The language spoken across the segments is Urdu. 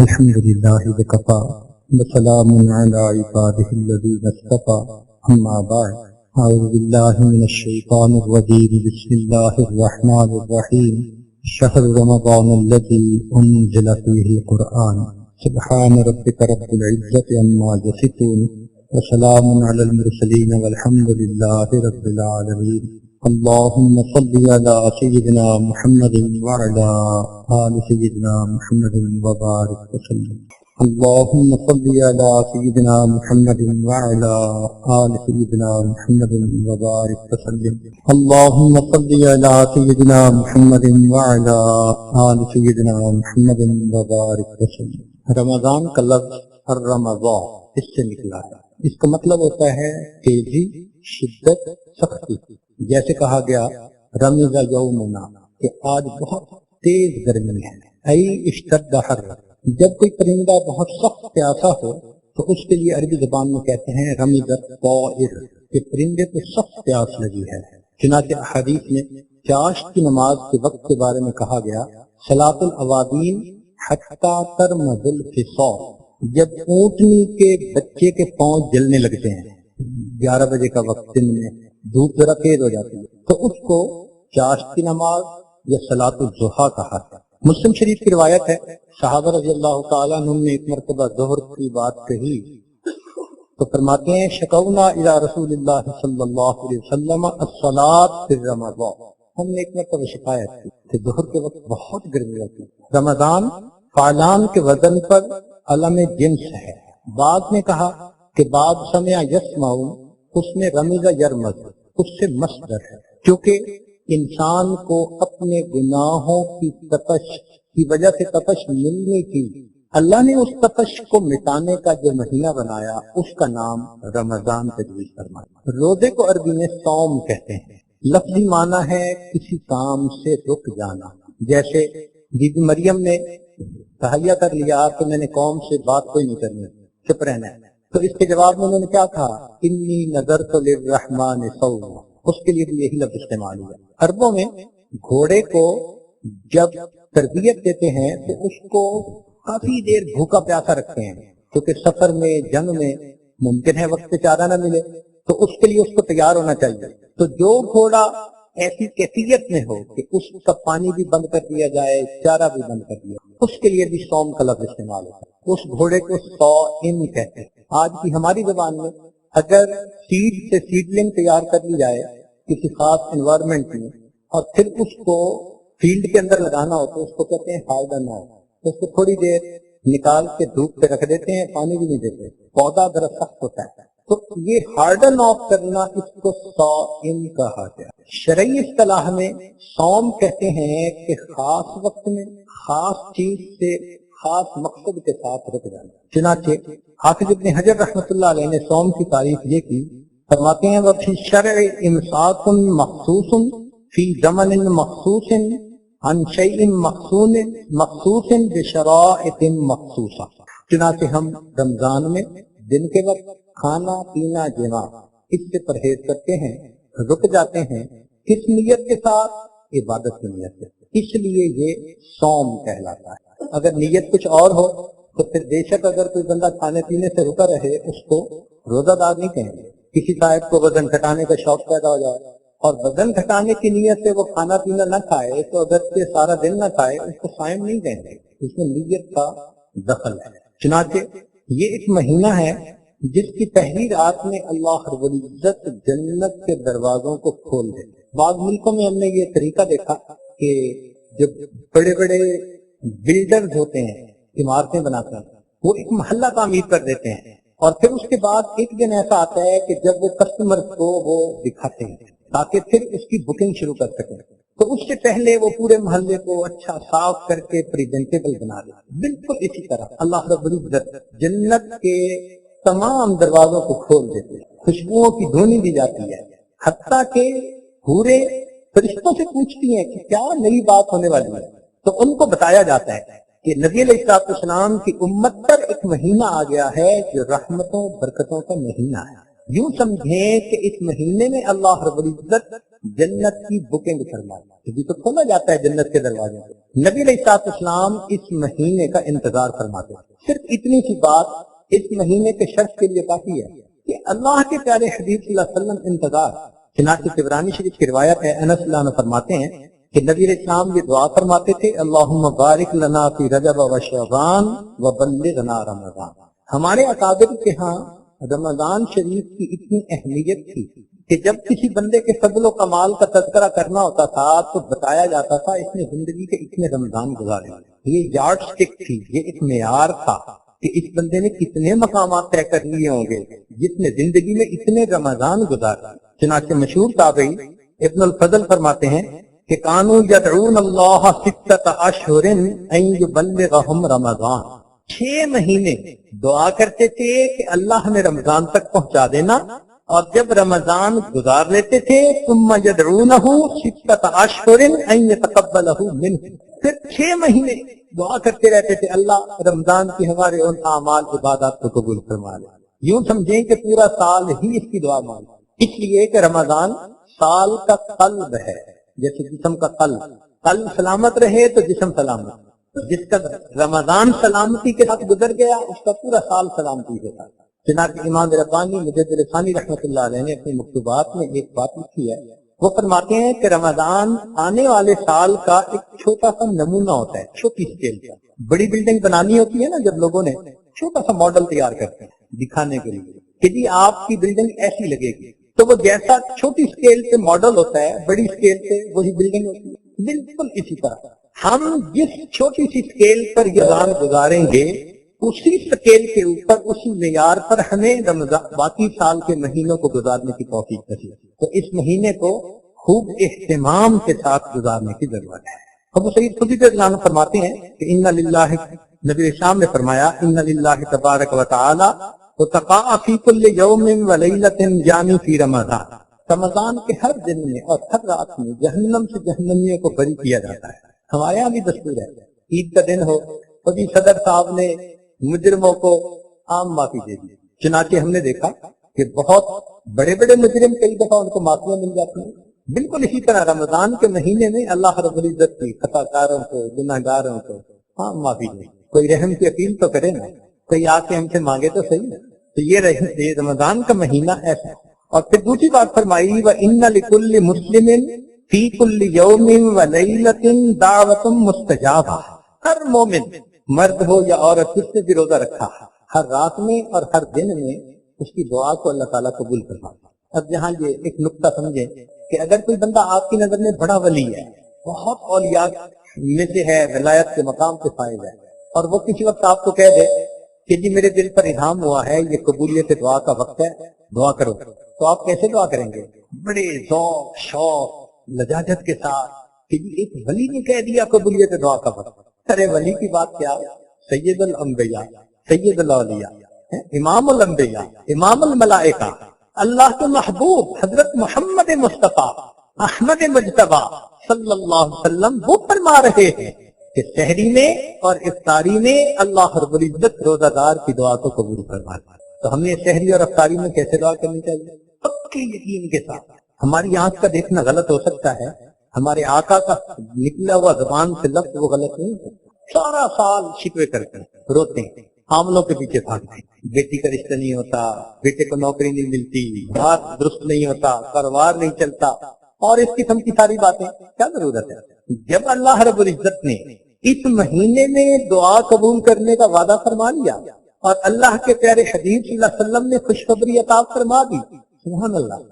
الحمد لله وكفى وسلام على عباده الذين اصطفى أما بعد أعوذ بالله من الشيطان الرجيم بسم الله الرحمن الرحيم شهر رمضان الذي أنزل فيه القرآن سبحان ربك رب العزة عما يصفون وسلام على المرسلين والحمد لله رب العالمين اللهم صل على سيدنا محمد وعلى آل سيدنا محمد وبارك وسلم اللهم صل على سيدنا محمد وعلى آل سيدنا محمد وبارك وسلم اللهم صل على سيدنا محمد وعلى آل سيدنا محمد وبارك وسلم۔ رمضان کا لفظ الرمضان اس سے نکلا ہے، اس کا مطلب ہوتا ہے تیزی، شدت، سختی۔ جیسے کہا گیا رمض یومنا کہ آج بہت تیز گرمی ہے، ای اشتد حر، جب کوئی پرندہ بہت سخت پیاسا ہو تو اس کے لیے عربی زبان میں کہتے ہیں رمض الطائر، کہ پرندے کو سخت پیاس لگی ہے۔ چنانچہ احادیث میں چاشت کی نماز کے وقت کے بارے میں کہا گیا صلاۃ الاوابین حتی ترمد الفصال، جب اونٹنی کے بچے کے پاؤں جلنے لگتے ہیں، 11 بجے کا وقت دن میں دھوپ ذرا تیز ہو جاتی ہے تو اس کو چاشت کی نماز یا صلاۃ الضحیٰ کہا ہے۔ مسلم شریف کی روایت ہے صحابہ رضی اللہ تعالیٰ عنہ نے ایک مرتبہ ظہر کی بات کہی تو فرماتے ہیں شکونا الی رسول اللہ صلی اللہ علیہ وسلم الصلاۃ فی رمضان، ہم نے ایک مرتبہ شکایت کی کہ ظہر کے وقت بہت گرمی ہوتی ہے۔ رمضان فعلان کے وزن پر علم جنس ہے۔ بعد نے کہا کہ بعد سمع یسمع، اس میں رمض یرمز اس سے مصدر ہے، کیونکہ انسان کو اپنے گناہوں کی تپش کی وجہ سے تپش ملنے کی، اللہ نے اس تپش کو مٹانے کا جو مہینہ بنایا اس کا نام رمضان تجویز فرمایا۔ روزے کو عربی میں صوم کہتے ہیں، لفظی معنی ہے کسی کام سے رک جانا۔ جیسے بی بی مریم نے تہیہ کر لیا کہ میں نے قوم سے بات کوئی نہیں کرنی، چپ رہنا ہے، تو اس کے جواب میں انہوں نے کیا کہا انی نذرت للرحمن صوما، اس کے لیے بھی یہی لفظ استعمال ہوا۔ عربوں میں گھوڑے کو جب تربیت دیتے ہیں تو اس کو کافی دیر بھوکا پیاسا رکھتے ہیں، کیونکہ سفر میں جنگ میں ممکن ہے وقت پہ چارہ نہ ملے، تو اس کے لیے اس کو تیار ہونا چاہیے۔ تو جو گھوڑا ایسی کیفیت میں ہو کہ اس کا پانی بھی بند کر دیا جائے، چارہ بھی بند کر دیا، اس کے لیے بھی صوم کا لفظ استعمال ہوتا ہے، اس گھوڑے کو صائم کہتے ہیں۔ آج کی ہماری زبان میں اگر سیڈ سے سیڈلنگ تیار کر لی جائے کسی خاص انوائرمنٹ میں اور پھر اس کو فیلڈ کے اندر لگانا ہو تو اس کو کہتے ہیں ہارڈن آف، اس کو تھوڑی دیر نکال کے دھوپ پہ رکھ دیتے ہیں، پانی بھی نہیں دیتے، پودا ذرا سخت ہوتا ہے، تو یہ ہارڈن آف کرنا اس کو صائم کہا گیا۔ شرعی اصطلاح میں صوم کہتے ہیں کہ خاص وقت میں خاص چیز سے خاص مقصد کے ساتھ رک جانا۔ چنانچہ حافظ ابن حجر رحمۃ اللہ علیہ نے صوم کی تعریف یہ کی، فرماتے ہیں وفی الشرع امساک مخصوص فی زمن مخصوص عن شیء مخصوص بشرائط مخصوصہ۔ چنانچہ ہم رمضان میں دن کے وقت کھانا پینا جماع اس سے پرہیز کرتے ہیں، رک جاتے ہیں، کس نیت کے ساتھ؟ عبادت کی نیت سے، اس لیے یہ صوم کہلاتا ہے۔ اگر نیت کچھ اور ہو تو پھر بے شک اگر کوئی بندہ کھانے پینے سے رکا رہے اس کو روزہ دار نہیں کہیں گے۔ کسی صاحب کو وزن گھٹانے کا شوق پیدا ہو جائے اور وزن گھٹانے کی نیت سے وہ کھانا پینا نہ کھائے تو اگر سے سارا دن نہ کھائے اس کو صائم نہیں کہیں گے، اس میں نیت کا دخل ہے۔ چنانچہ یہ ایک مہینہ ہے جس کی پہلی رات میں اللہ رب العزت جنت کے دروازوں کو کھول دے۔ بعض ملکوں میں ہم نے یہ طریقہ دیکھا کہ جب بڑے بڑے بلڈرز ہوتے ہیں، عمارتیں بناتے ہیں، وہ ایک محلہ تعمیر کر دیتے ہیں اور پھر اس کے بعد ایک دن ایسا آتا ہے کہ جب وہ کسٹمر کو وہ دکھاتے ہیں تاکہ پھر اس کی بکنگ شروع کر سکیں، تو اس سے پہلے وہ پورے محلے کو اچھا صاف کر کے پریزنٹیبل بنا دیتے۔ بالکل اسی طرح اللہ رب العزت جنت کے تمام دروازوں کو کھول دیتے ہیں، خوشبوؤں کی دھونی دی جاتی ہے، حتیٰ کہ حوریں فرشتوں سے پوچھتی ہیں کہ کیا نئی بات ہونے والی ہے، تو ان کو بتایا جاتا ہے کہ نبی علیہ السلام کی امت پر ایک مہینہ آ گیا ہے جو رحمتوں برکتوں کا مہینہ ہے۔ یوں سمجھیں کہ اس مہینے میں اللہ رب العزت جنت کی بکنگ فرمائی، ابھی تو کھولا جاتا ہے جنت کے دروازے سے۔ نبی علیہ الصلوۃ والسلام اس مہینے کا انتظار فرماتے ہیں۔ صرف اتنی سی بات اس مہینے کے شخص کے لیے کافی ہے کہ اللہ کے پیارے حبیب صلی اللہ علیہ وسلم انتظار۔ چنانچہ طبرانی شریف کی روایت ہے، انس اللہ عنہ فرماتے ہیں کہ نبی علیہ السلام یہ دعا فرماتے تھے، اللہم بارک لنا فی رجب و شعبان و بلغنا رمضان۔ ہمارے اکابر کے ہاں رمضان شریف کی اتنی اہمیت تھی کہ جب کسی بندے کے فضل و کمال کا تذکرہ کرنا ہوتا تھا تو بتایا جاتا تھا اس نے زندگی کے اتنے رمضان گزارے۔ یہ یارڈ سٹک تھی، یہ ایک معیار تھا کہ اس بندے نے کتنے مقامات طے کر لیے ہوں گے جس نے زندگی میں اتنے رمضان گزارے۔ چنانچہ مشہور تابعی ابن الفضل فرماتے ہیں کہ کانوا یدعون اللہ ستۃ اشہر ان یبلغہم رمضان، 6 مہینے دعا کرتے تھے کہ اللہ ہمیں رمضان تک پہنچا دینا، اور جب رمضان گزار لیتے تھے ثم یدعونہ ستۃ اشہر ان یتقبلہ منہ، پھر 6 مہینے دعا کرتے رہتے تھے اللہ رمضان کی ہمارے ان اعمال عبادات کو قبول فرما لے۔ یوں سمجھیں کہ پورا سال ہی اس کی دعا مانگ، اس لیے کہ رمضان سال کا قلب ہے، جیسے جسم کا قلب سلامت رہے تو جسم سلامت، جس کا رمضان سلامتی کے ساتھ گزر گیا اس کا پورا سال سلامتی کے ساتھ۔ چنانچہ امام ربانی مجدد ثانی رحمۃ اللہ علیہ نے اپنی مکتوبات میں ایک بات لکھی ہے، وہ فرماتے ہیں کہ رمضان آنے والے سال کا ایک چھوٹا سا نمونہ ہوتا ہے، چھوٹی اسکیل کا۔ بڑی بلڈنگ بنانی ہوتی ہے نا، جب لوگوں نے چھوٹا سا ماڈل تیار کرتے ہیں دکھانے کے لیے کہ جی آپ کی بلڈنگ ایسی لگے گی، تو وہ جیسا چھوٹی اسکیل پہ ماڈل ہوتا ہے بڑی اسکیل پہ وہی بلڈنگ ہوتی ہے۔ بالکل اسی طرح ہم جس چھوٹی سی اسکیل پر یہ رمضان گزاریں گے اسی اسکیل کے اوپر اسی معیار پر ہمیں رمضان باقی سال کے مہینوں کو گزارنے کی توفیق نصیب۔ تو اس مہینے کو خوب اہتمام کے ساتھ گزارنے کی ضرورت ہے۔ ابو سعید خدری رضی اللہ عنہ فرماتے ہیں کہ ان للہ، نبی اسلام نے فرمایا ان للہ تبارک و تعالی وتقاء فی کل یوم و لیلۃ یعنی فی رمضان، رمضان کے ہر دن میں اور ہر رات میں جہنم سے جہنمیوں کو بری کیا جاتا ہے۔ ہمارے یہاں بھی دستور ہے، عید کا دن ہو تو بھی صدر صاحب نے مجرموں کو عام معافی دے دی۔ چنانچہ ہم نے دیکھا کہ بہت بڑے بڑے مجرم کئی دفعہ ان کو معافیاں مل جاتی ہیں۔ بالکل اسی طرح رمضان کے مہینے میں اللہ رب العزت کی خطا کاروں کو، گناہ گاروں کو عام معافی دے۔ کوئی رحم کی اپیل تو کرے نا، کوئی آ کے ہم سے مانگے تو صحیح نا۔ تو یہ رمضان کا مہینہ ایسا ہے۔ اور پھر دوسری بات فرمائی وَإِنَّ لِكُلِّ مُسْلِمٍ فِي كُلِّ يَوْمٍ وَلَيْلَةٍ دَعْوَةٌ مُسْتَجَابَةٌ، ہر مومن مرد ہو یا عورت جس نے بھی روزہ رکھا ہر رات میں اور ہر دن میں اس کی دعا کو اللہ تعالیٰ قبول فرماتا ہے۔ اب یہاں یہ ایک نقطہ سمجھیں کہ اگر کوئی بندہ آپ کی نظر میں بڑا ولی ہے، بہت اولیاء میں سے ہے، ولایت کے مقام سے فائز ہے، اور وہ کسی وقت آپ کو کہہ دے کہ جی میرے دل پر الہام ہوا ہے یہ قبولیت دعا کا وقت ہے، دعا کرو، تو آپ کیسے دعا کریں گے؟ بڑے ذوق شوق لجاجت کے ساتھ کہ جی ایک ولی نے کہہ دیا قبولیت دعا کا وقت۔ ارے ولی کی بات کیا، سید الانبیاء، سید الاولیاء، امام الانبیاء، امام الملائکہ، اللہ کے محبوب حضرت محمد مصطفیٰ احمد مجتبی صلی اللہ علیہ وسلم وہ فرما رہے ہیں کہ سحری میں اور افطاری میں اللہ رب العزت روزہ دار کی دعا کو قبول فرماتا ہے۔ تو ہمیں سحری اور افطاری میں کیسے دعا کرنی چاہیے؟ پکے یقین کے ساتھ۔ ہماری آنکھ کا دیکھنا غلط ہو سکتا ہے، ہمارے آقا کا نکلا ہوا زبان سے لفظ وہ غلط نہیں ہے۔ سارا سال شکوے کرتے ہیں، روتے ہیں، حاملوں کے پیچھے بھاگتے ہیں، بیٹی کا رشتہ نہیں ہوتا، بیٹے کو نوکری نہیں ملتی، بات درست نہیں ہوتا، کاروبار نہیں چلتا، اور اس قسم کی ساری باتیں۔ کیا ضرورت ہے؟ جب اللہ رب العزت نے اس مہینے میں دعا قبول کرنے کا وعدہ فرما لیا اور اللہ کے پیارے حبیب صلی اللہ علیہ وسلم نے خوشخبری عطا فرما دی، سبحان اللہ،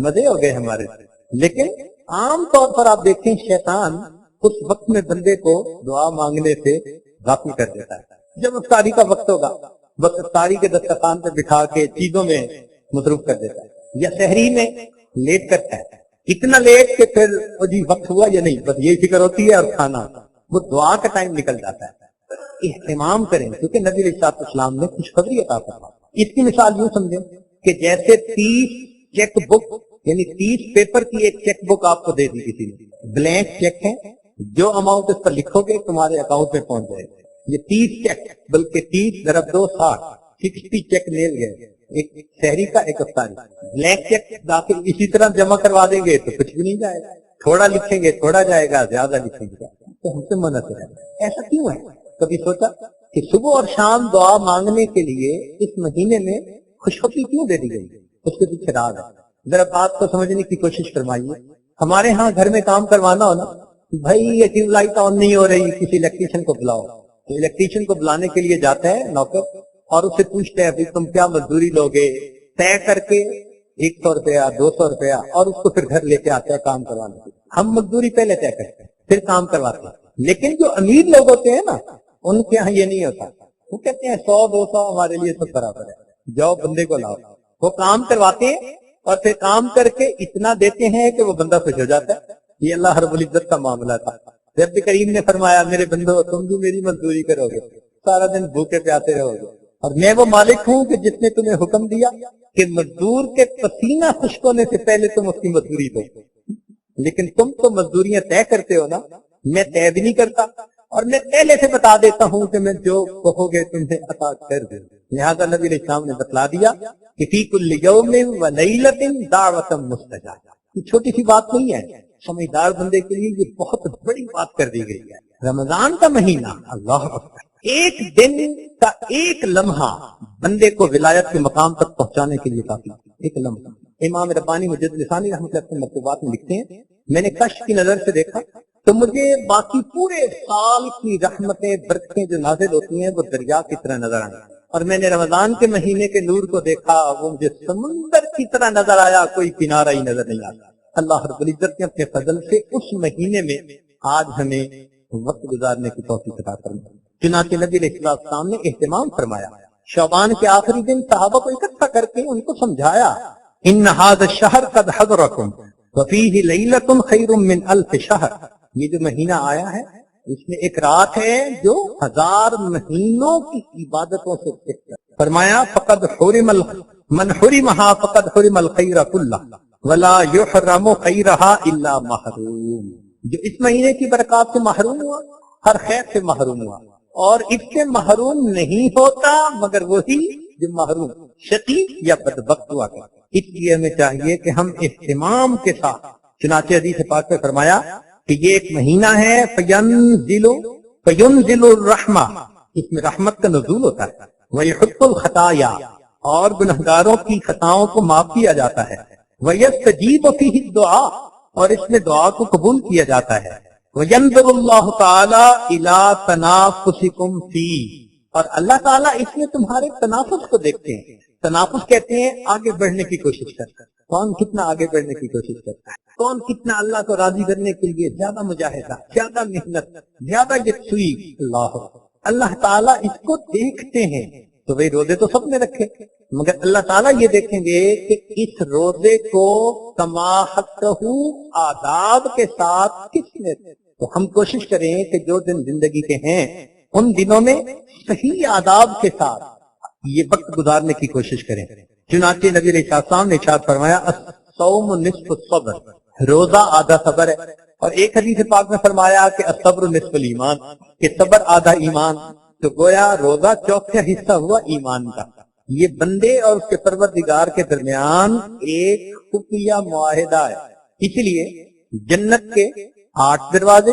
مزے ہو گئے ہمارے۔ لیکن عام طور پر آپ دیکھیں شیطان اس وقت میں بندے کو دعا مانگنے سے غافل کر دیتا ہے۔ جب افطاری کا وقت ہوگا بس افطاری کے دسترخوان پہ بٹھا کے چیزوں میں مصروف کر دیتا ہے، یا سحری میں لیٹ کرتا ہے، اتنا لیٹ کہ پھر جی وقت ہوا یا نہیں، بس یہی فکر ہوتی ہے اور کھانا، وہ دعا کا ٹائم نکل جاتا ہے۔ اہتمام کریں کیونکہ نبی علیہ الصلوۃ والسلام نے خوشخبری عطا فرمائی۔ اس کی مثال یوں سمجھیں کہ جیسے 30 چیک بک یعنی 30 پیپر کی ایک چیک بک آپ کو دے دی کسی نے، بلینک چیک ہے، جو اماؤنٹ اس پر لکھو گے تمہارے اکاؤنٹ میں پہنچ جائے گا۔ یہ 30 چیک، بلکہ 30 × 2 = 60 چیک مل گئے، ایک شہری کا ایک افطاری، بلینک چیک داخل اسی طرح جمع کروا دیں گے تو کچھ بھی نہیں جائے گا، تھوڑا لکھیں گے تھوڑا جائے گا، زیادہ لکھیں گے تو ہم سے منع ہے۔ ایسا کیوں ہے؟ کبھی سوچا کہ صبح اور شام دعا مانگنے کے لیے اس مہینے میں خوشخبری کیوں دے دی گئی؟ اس کے پیچھے راز ہے، ذرا بات کو سمجھنے کی کوشش فرمائیے۔ ہمارے ہاں گھر میں کام کروانا ہو نا، بھائی یہ ٹیوب لائٹ آن نہیں ہو رہی، کسی الیکٹریشین کو بلاؤ، تو الیکٹریشین کو بلانے کے لیے جاتا ہے نوکر اور اس سے پوچھتے ہیں تم کیا مزدوری لوگے، طے کر کے 100 روپیہ 200 روپیہ، اور اس کو پھر گھر لے کے آتا ہے کام کروانے کے لیے۔ ہم مزدوری پہلے طے کرتے ہیں پھر کام کرواتے ہیں، لیکن جو امیر لوگ ہوتے ہیں نا ان کے ہاں یہ نہیں ہوتا، وہ کہتے ہیں 100 200 ہمارے لیے سب برابر ہے، جاؤ بندے کو لاؤ۔ وہ کام کرواتے ہیں اور پھر کام کر کے اتنا دیتے ہیں کہ وہ بندہ خوش ہو جاتا ہے۔ یہ اللہ رب العزت کا معاملہ تھا۔ رب کریم نے فرمایا میرے بندو تم بھی میری مزدوری کرو گے، سارا دن بھوکے پیاسے رہو گے، اور میں وہ مالک ہوں کہ جس نے تمہیں حکم دیا کہ مزدور کے پسینہ خشک ہونے سے پہلے تم اس کی مزدوری دو، لیکن تم تو مزدوریاں طے کرتے ہو نا، میں طے بھی نہیں کرتا، اور میں پہلے سے بتا دیتا ہوں کہ میں جو کہو گے تمہیں عطا کر دوں۔ لہذا نبی علیہ السلام نے بتلا دیا کہ فی کل یوم و لیلۃ دعوۃ مستجابہ۔ یہ چھوٹی سی بات نہیں ہے، سمجھدار بندے کے لیے یہ بہت بڑی بات کر دی گئی ہے۔ رمضان کا مہینہ، اللہ اکبر، ایک دن کا ایک لمحہ بندے کو ولایت کے مقام تک پہنچانے کے لیے کافی، ایک لمحہ۔ امام ربانی مجد لسانی رحمۃ اللہ اپنے مکتوبات میں لکھتے ہیں میں نے کشف کی نظر سے دیکھا تو مجھے باقی پورے سال کی رحمتیں برکتیں جو نازل ہوتی ہیں وہ دریا کی طرح نظر آئیں، اور میں نے رمضان کے مہینے کے نور کو دیکھا، وہ مجھے سمندر کی طرح نظر آیا، کوئی کنارہ ہی نظر نہیں آتا۔ اللہ رب العزت نے اپنے فضل سے اس مہینے میں آج ہمیں وقت گزارنے کی توفیق عطا فرمائی۔ چنانچہ نبی علیہ السلام نے اہتمام فرمایا، شعبان کے آخری دن صحابہ کو اکٹھا کر کے ان کو سمجھایا، ان ھذا الشہر قد حضرکم وفیہ لیلۃ خیر من الف شہر۔ یہ جو مہینہ آیا ہے اس میں ایک رات ہے جو 1000 مہینوں کی عبادتوں سے بہتر۔ فرمایا فقد حرم من حرمها فقد حرم الخیر کلہ ولا یحرم خیرہا الا محروم۔ جو اس مہینے کی برکات سے محروم ہوا ہر خیر سے محروم ہوا، اور اس سے محروم نہیں ہوتا مگر وہی جو محروم شقی یا بدبخت ہوا کرتا۔ اس لیے ہمیں چاہیے کہ ہم اہتمام کے ساتھ، چنانچہ حدیث پاک میں فرمایا کہ یہ ایک مہینہ ہے فینزل الرحمہ، اس میں رحمت کا نزول ہوتا ہے، ویحط الخطایا، اور گنہگاروں کی خطاؤں کو معاف کیا جاتا ہے، ویستجیب فیہ الدعاء، اور اس میں دعا کو قبول کیا جاتا ہے، وینظر اللہ تعالی الی تنافسکم فیہ، اور اللہ تعالیٰ اس میں تمہارے تنافس کو دیکھتے ہیں۔ تنافس کہتے ہیں آگے بڑھنے کی کوشش کرتا ہے، کون کتنا آگے بڑھنے کی کوشش کرتا ہے، کون کتنا اللہ کو راضی کرنے کے لیے زیادہ مجاہدہ، زیادہ محنت، زیادہ یکسوئی۔ اللہ تعالیٰ اس کو دیکھتے ہیں، تو بھئی روزے تو سب نے رکھے، مگر اللہ تعالیٰ یہ دیکھیں گے کہ اس روزے کو کما حقہ آداب کے ساتھ کس نے۔ تو ہم کوشش کریں کہ جو دن زندگی کے ہیں ان دنوں میں صحیح آداب کے ساتھ یہ وقت گزارنے کی کوشش کریں۔ چنانچہ نبی علیہ السلام نے ارشاد فرمایا الصوم نصف الصبر، روزہ آدھا صبر ہے، اور ایک حدیث پاک میں فرمایا کہ الصبر نصف الایمان، کہ صبر آدھا ایمان۔ تو گویا روزہ چوتھا حصہ ہوا ایمان کا۔ یہ بندے اور اس کے پروردگار کے درمیان ایک خفیہ معاہدہ ہے۔ اس لیے جنت کے 8 دروازے،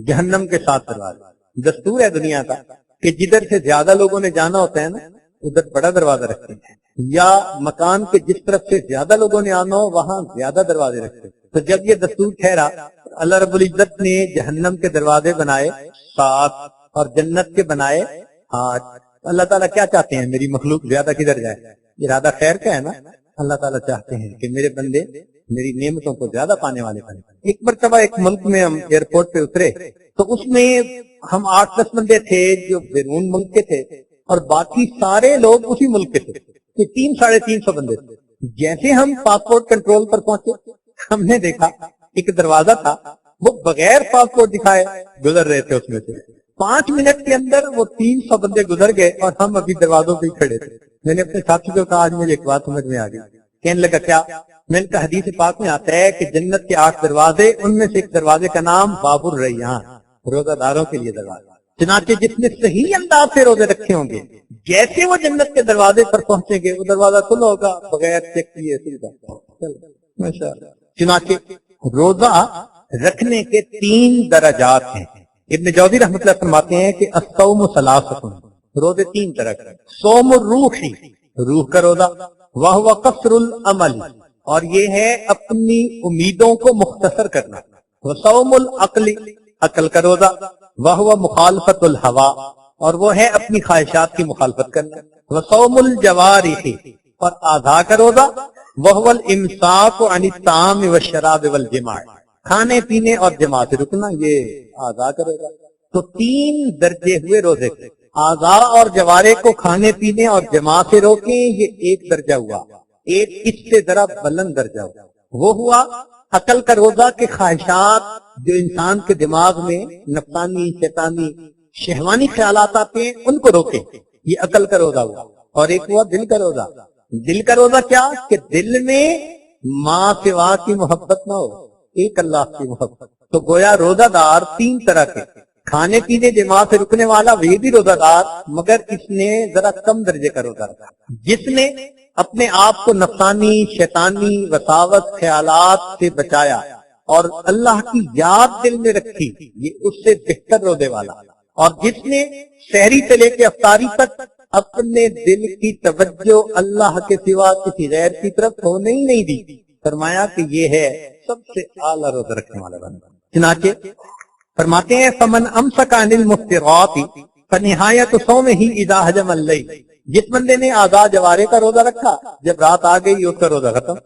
جہنم کے 7 دروازے۔ دستور ہے دنیا کا کہ جدھر سے زیادہ لوگوں نے جانا ہوتا ہے نا ادھر بڑا دروازہ رکھتے ہیں، یا مکان کے جس طرف سے زیادہ لوگوں نے آنا ہو وہاں زیادہ دروازے رکھتے ہیں۔ تو جب یہ دستور ٹھہرا، اللہ رب العزت نے جہنم کے دروازے بنائے 7 اور جنت کے بنائے 8۔ اللہ تعالیٰ کیا چاہتے ہیں؟ میری مخلوق زیادہ کدھر جائے؟ ارادہ خیر کا ہے نا۔ اللہ تعالیٰ چاہتے ہیں کہ میرے بندے میری نعمتوں کو زیادہ پانے والے بنے۔ ایک مرتبہ ایک ملک میں ہم ایئرپورٹ پہ اترے تو اس میں ہم 8-10 بندے تھے جو بیرون ملک کے تھے، اور باقی سارے لوگ اسی ملک کے تھے، 300-350 بندے تھے۔ جیسے ہم پاسپورٹ کنٹرول پر پہنچے ہم نے دیکھا ایک دروازہ تھا، وہ بغیر پاسپورٹ دکھائے گزر رہے تھے، اس میں سے 5 منٹ کے اندر وہ 300 بندے گزر گئے اور ہم ابھی دروازوں پہ ہی کھڑے تھے۔ میں نے اپنے ساتھی کو کہا آج مجھے ایک بات سمجھ میں آ گئی۔ کہنے لگا کیا؟ میں نے کہا حدیث پاک میں آتا ہے کہ جنت کے 8 دروازے، ان میں سے ایک دروازے کا نام باب الریان، روزہ داروں کے لیے دروازہ۔ چنانچہ جس نے صحیح انداز سے روزے رکھے ہوں گے جیسے وہ جنت کے دروازے پر پہنچیں گے وہ دروازہ کھلا ہوگا بغیر چیک کیے چنانچہ روزہ رکھنے کے 3 درجات ہیں۔ ابن جوزی رحمۃ اللہ فرماتے ہیں کہ الصوم ثلاثۃ، روزے 3 طرح کے، صوم الروح، روح کا روزہ، وہو قصر العمل، اور یہ ہے اپنی امیدوں کو مختصر کرنا، وصوم العقل، عقل کا روزہ، وہو مخالفت الہوا، اور وہ ہے اپنی خواہشات کی مخالفت کرنا، وصوم الجوارح، اور اعضاء کا روزہ، وہو الامساک عن الطعام والشراب والجماع، کھانے پینے اور جماع سے رکنا، یہ اعضاء کا روزہ۔ تو 3 درجے ہوئے روزے کے، اعضاء اور جوارح کو کھانے پینے اور جماع سے روکیں، یہ 1 درجہ ہوا۔ ایک اس سے ذرا بلند درجہ ہوا، وہ ہوا عقل کا روزہ کے خواہشات جو انسان کے دماغ میں نفسانی، شیطانی، شہوانی خیالات آتے ہیں ان کو روکے، یہ عقل کا روزہ ہوا۔ اور ایک ہوا دل کا روزہ۔ دل کا روزہ کیا کہ دل میں ماں سوا کی محبت نہ ہو، ایک اللہ کی محبت۔ تو گویا روزہ دار 3 طرح کے، کھانے پینے جماع سے رکنے والا وہ بھی روزہ دار، مگر اس نے ذرا کم درجے کا روزہ رکھا۔ جس نے اپنے آپ کو نفسانی، شیطانی وساوس خیالات سے بچایا اور اللہ کی یاد دل میں رکھی، یہ اس سے بہتر روزے والا۔ اور جس نے سحری سے لے کے افطاری تک اپنے دل کی توجہ اللہ کے سوا کسی غیر کی طرف ہونے ہی نہیں دی، فرمایا کہ یہ ہے سب سے اعلیٰ روزہ رکھنے والا بندہ۔ چنانچہ فرماتے ہیں فمن امسک عن المفطرات فنہایت صومہ اذا حجم اللیل، جس بندے نے اعضاء جوارح کا روزہ رکھا جب رات آ گئی اس کا روزہ ختم۔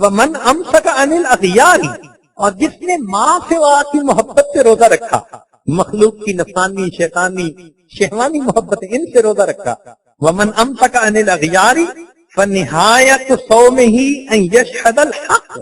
ومن امسک عن الاغیار، اور جس نے ماں سوا کی محبت سے روزہ رکھا، مخلوق کی نفسانی، شیطانی، شہوانی محبت ان سے روزہ رکھا۔ ومن امسک عن الاغیار فنہایت صومہ ان یشہد الحق،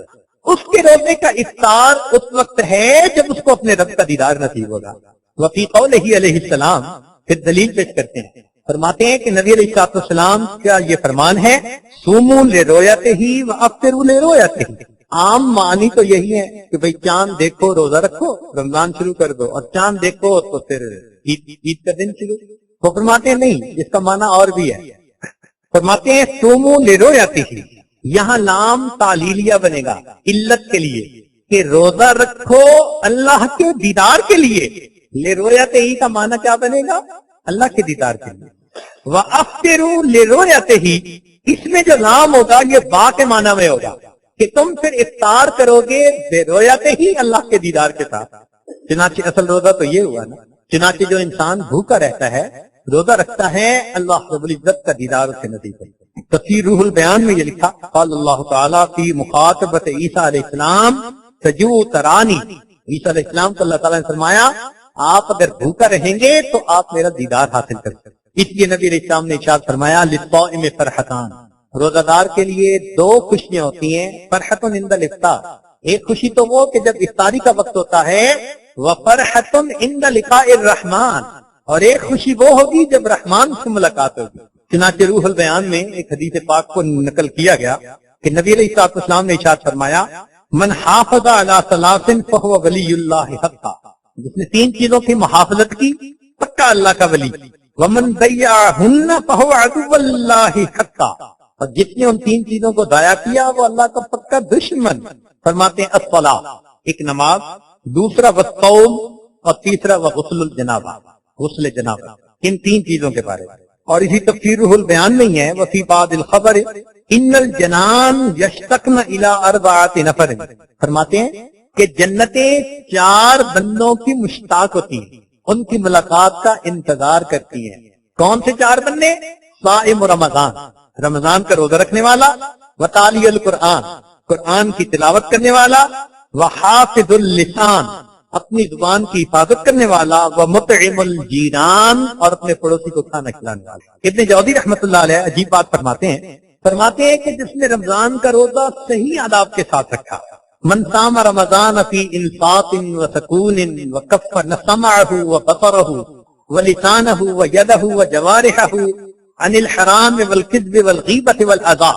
اس کے روزے کا افطار اس وقت ہے جب اس کو اپنے رب کا دیدار نصیب ہوگا۔ وفی قولہ علیہ السلام، پھر دلیل پیش کرتے ہیں، فرماتے ہیں کہ نبی علیہ السلام کا یہ فرمان ہے صوموا لرؤیتہ وافطروا لرؤیتہ۔ عام معنی تو یہی ہے کہ بھئی چاند دیکھو روزہ رکھو، رمضان شروع کر دو، اور چاند دیکھو تو پھر عید کا دن شروع۔ وہ فرماتے ہیں نہیں، اس کا معنی اور بھی ہے۔ فرماتے ہیں صوموا لرؤیتہ، یہاں لام تعلیلیہ بنے گا علت کے لیے کہ روزہ رکھو اللہ کے دیدار کے لیے۔ لرؤیتہ کا معنی کیا بنے گا؟ اللہ کے دیدار کے لیے۔ وَأَفْطِرُوا لِرُؤْيَتِهِ، اس میں جو لام ہوگا یہ با کے معنی میں ہوگا کہ تم پھر افطار کرو گے لِرُؤْيَتِهِ، اللہ کے دیدار کے ساتھ۔ چنانچہ اصل روزہ تو یہ ہوا نا۔ چنانچہ جو انسان بھوکا رہتا ہے، روزہ رکھتا ہے، اللہ رب العزت کا دیدار اسے نصیب ہے۔ تفسیر روح البیان میں یہ لکھا قال اللہ تعالیٰ فی مخاطبت عیسیٰ علیہ السلام تجو ترانی، عیسیٰ علیہ السلام کو اللہ تعالیٰ نے فرمایا آپ اگر بھوکا رہیں گے تو آپ میرا دیدار حاصل کر سکتے۔ اس لیے نبی علیہ السلام نے ارشاد فرمایا للصائم فرحتان، روزہ دار کے لیے 2 خوشیاں ہوتی ہیں، فرحت عند الافطار، ایک خوشی تو وہ کہ جب افطاری کا وقت ہوتا ہے، وفرحت عند لقاء الرحمن، اور ایک خوشی وہ ہوگی جب رحمان سے ملاقات ہوگی۔ چنانچہ روح البیان میں ایک حدیث پاک کو نقل کیا گیا کہ نبی علیہ السلام نے ارشاد فرمایا من حافظ علی ثلاث فهو ولی اللہ حقا، جس نے 3 چیزوں کی محافظت کی پکا اللہ کا ولی، ومن ضیعهن فهو عدو اللہ حقا، اور جس نے ان 3 چیزوں کو ضائع کیا وہ اللہ کا پکا دشمن۔ فرماتے ہیں الصلاۃ، ایک نماز، دوسرا والصوم، اور تیسرا وغسل الجنابہ، غسل جنابہ، ان 3 چیزوں کے بارے میں۔ اور اسی تفسیر روح البیان میں ہی ہے وفی بعض الخبر ان الجنان یشتقن الی 4 نفر، فرماتے ہیں کہ جنتیں 4 بندوں کی مشتاق ہوتی ہیں، ان کی ملاقات کا انتظار کرتی ہیں۔ کون سے 4 بندے؟ صائم رمضان، رمضان کا روزہ رکھنے والا، وتالی القرآن، قرآن کی تلاوت کرنے والا، وحافظ اللسان، اپنی زبان کی حفاظت کرنے والا، ومطعم الجیران، اور اپنے پڑوسی کو کھانا کھلانے والا۔ ابن جوزی رحمۃ اللہ علیہ عجیب بات فرماتے ہیں کہ جس نے رمضان کا روزہ صحیح آداب کے ساتھ رکھا، من صام رمضان فی انصات وسکون وکف سمعہ وبصرہ ولسانہ ویدہ وجوارحہ عن الحرام والکذب والغیبۃ والاذی،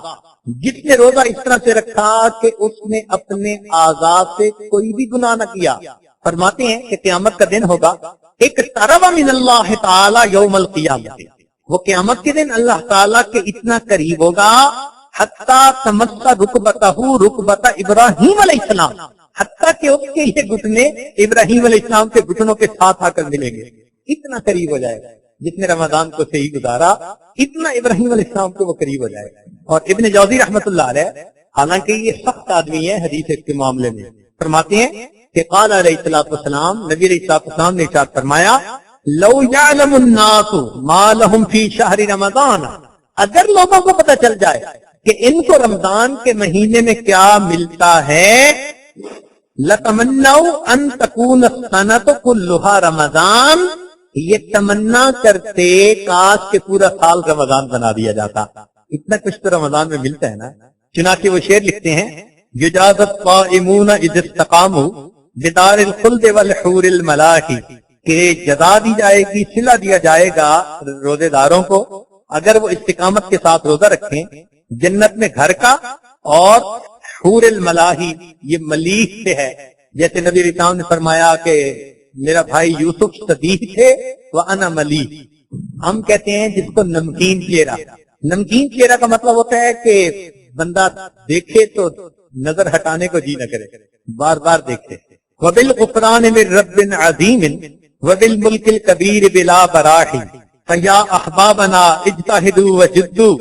جس نے روزہ اس طرح سے رکھا کہ اس نے اپنے اعضاء سے کوئی بھی گناہ نہ کیا، فرماتے ہیں کہ قیامت کا دن ہوگا اقترب من اللہ تعالی یوم القیامت، وہ قیامت کے دن اللہ تعالیٰ کے اتنا قریب ہوگا حتی تمس رکبتہ رکبت ابراہیم علیہ السلام، حتیٰ کہ اس کے یہ گھٹنے ابراہیم علیہ السلام کے گھٹنوں کے ساتھ آ کر ملیں گے، اتنا قریب ہو جائے گا۔ جس نے رمضان کو صحیح گزارا اتنا ابراہیم علیہ السلام کو وہ قریب ہو جائے گا۔ اور ابن جوزی رحمۃ اللہ علیہ، حالانکہ یہ سخت آدمی ہے حدیث کے معاملے میں، فرماتے ہیں کہ قال علیہ الصلوۃ والسلام، نبی علیہ الصلوۃ والسلام نے ارشاد فرمایا لو یعلم الناس ما لهم فی شہر رمضان، اگر لوگوں کو پتہ چل جائے کہ ان کو رمضان کے مہینے میں کیا ملتا ہے، لتمنوا ان تکون السنۃ کلھا رمضان، یہ تمنا کرتے کاش کہ پورا سال رمضان بنا دیا جاتا، اتنا کچھ تو رمضان میں ملتا ہے نا۔ چنانچہ وہ شعر لکھتے ہیں یجازت قائمون اذ استقاموا بدار الخلد والحور الملاحی، کہ جزا دی جائے گی، صلہ دیا جائے گا روزے داروں کو اگر وہ استقامت کے ساتھ روزہ رکھیں جنت میں گھر کا، اور حور الملاحی یہ ملیح سے ہے، جیسے نبی علیہ السلام نے فرمایا کہ میرا بھائی یوسف صدیق تھے وَأَنَا ملیح، ہم کہتے ہیں جس کو نمکین چہرہ۔ نمکین چہرہ کا مطلب ہوتا ہے کہ بندہ دیکھے تو نظر ہٹانے کو جی نہ کرے، بار بار دیکھتے۔ وَبِالْغُفْرَانِ مِنْ رَبٍّ عَظِيمٍ وَبِالْمُلْكِ الْكَبِيرِ بِلَا بَرَاحٍ فَيَا أَحْبَابَنَا اجْتَهِدُوا وَجِدُّوا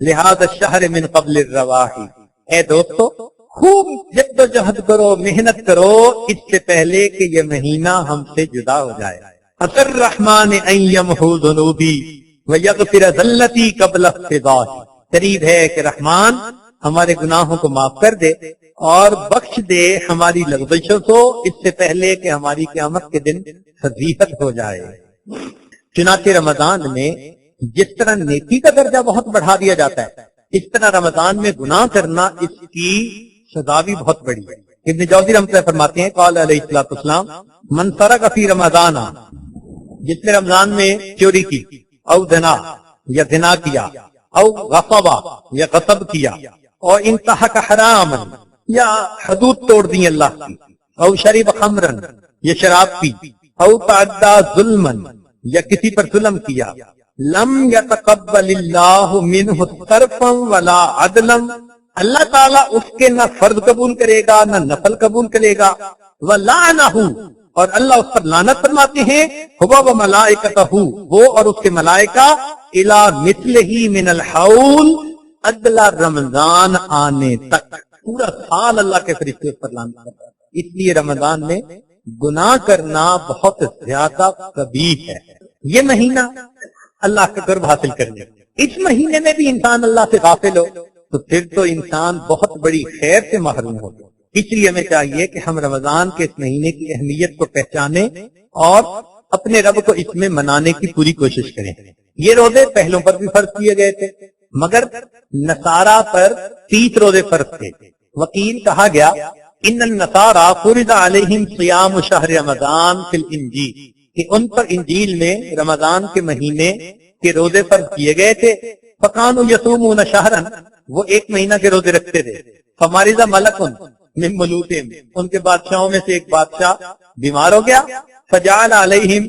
لِهَذَا الشَّهْرِ مِنْ قَبْلِ الرَّوَاحِ، اے دوستو خوب جد و جہد کرو، محنت کرو اس سے پہلے کہ یہ مہینہ ہم سے جدا ہو جائے۔ عسى الرحمن ان يمحو ذنوبی ویغفر ذلتی قبل افتضاحی، قریب ہے کہ رحمان ہمارے گناہوں کو معاف کر دے اور بخش دے ہماری لغزشوں کو اس سے پہلے کہ ہماری قیامت کے دن فضیحت ہو جائے۔ چنانچہ رمضان میں جس طرح نیکی کا درجہ بہت بڑھا دیا جاتا ہے، اس طرح رمضان میں گناہ کرنا اس کی سزا بھی بہت بڑی ہے۔ ابن جوزی رحمۃ اللہ فرماتے ہیں قال علیہ الصلوۃ والسلام من سرق فی رمضان، جس نے رمضان میں چوری کی، او زنا یا زنا کیا، او غصب یا غصب کیا، اور انتہک حرام یا حدود توڑ دی اللہ کی، او شرب خمرا یا شراب پی، او تعدی ظلما یا کسی پر ظلم کیا، لم یتقبل اللہ منہ صرفا ولا عدلا، اللہ تعالیٰ اس کے نہ فرض قبول کرے گا نہ نفل قبول کرے گا، وَلَعْنَهُ، اور اللہ اس پر لعنت فرماتے ہیں، هُوَ وَمَلَائِكَتَهُ، وہ اور اس کے ملائکہ، إِلَى مِثْلِهِ مِنَ الْحَوْلِ، اگلا رمضان آنے تک، پورا سال اللہ کے فرشتے اس پر لعنت کرتے ہیں۔ اس لیے رمضان میں گناہ کرنا بہت زیادہ قبیح ہے۔ یہ مہینہ اللہ کا قرب حاصل کرنے، اس مہینے میں بھی انسان اللہ سے غافل ہو تو پھر تو انسان بہت بڑی خیر سے محروم ہو۔ اس لیے ہمیں چاہیے کہ ہم رمضان کے اس مہینے کی اہمیت کو پہچانیں اور اپنے رب کو اس میں منانے کی پوری کوشش کریں۔ یہ روزے پہلوں پر بھی فرض کیے گئے تھے، مگر نصارہ پر 30 روزے فرض تھے۔ وکیل کہا گیا ان النصارى فرض علیہم صیام شہر رمضان فی الانجیل، کہ ان پر انجیل میں رمضان کے مہینے کے روزے فرض کیے گئے تھے۔ فکانوا یصومون شہرا، وہ ایک مہینہ کے روزے رکھتے تھے۔ فمرض ملک من ملوکہم، ان کے بادشاہوں میں سے ایک بادشاہ بیمار ہو گیا۔ فجعل علیہم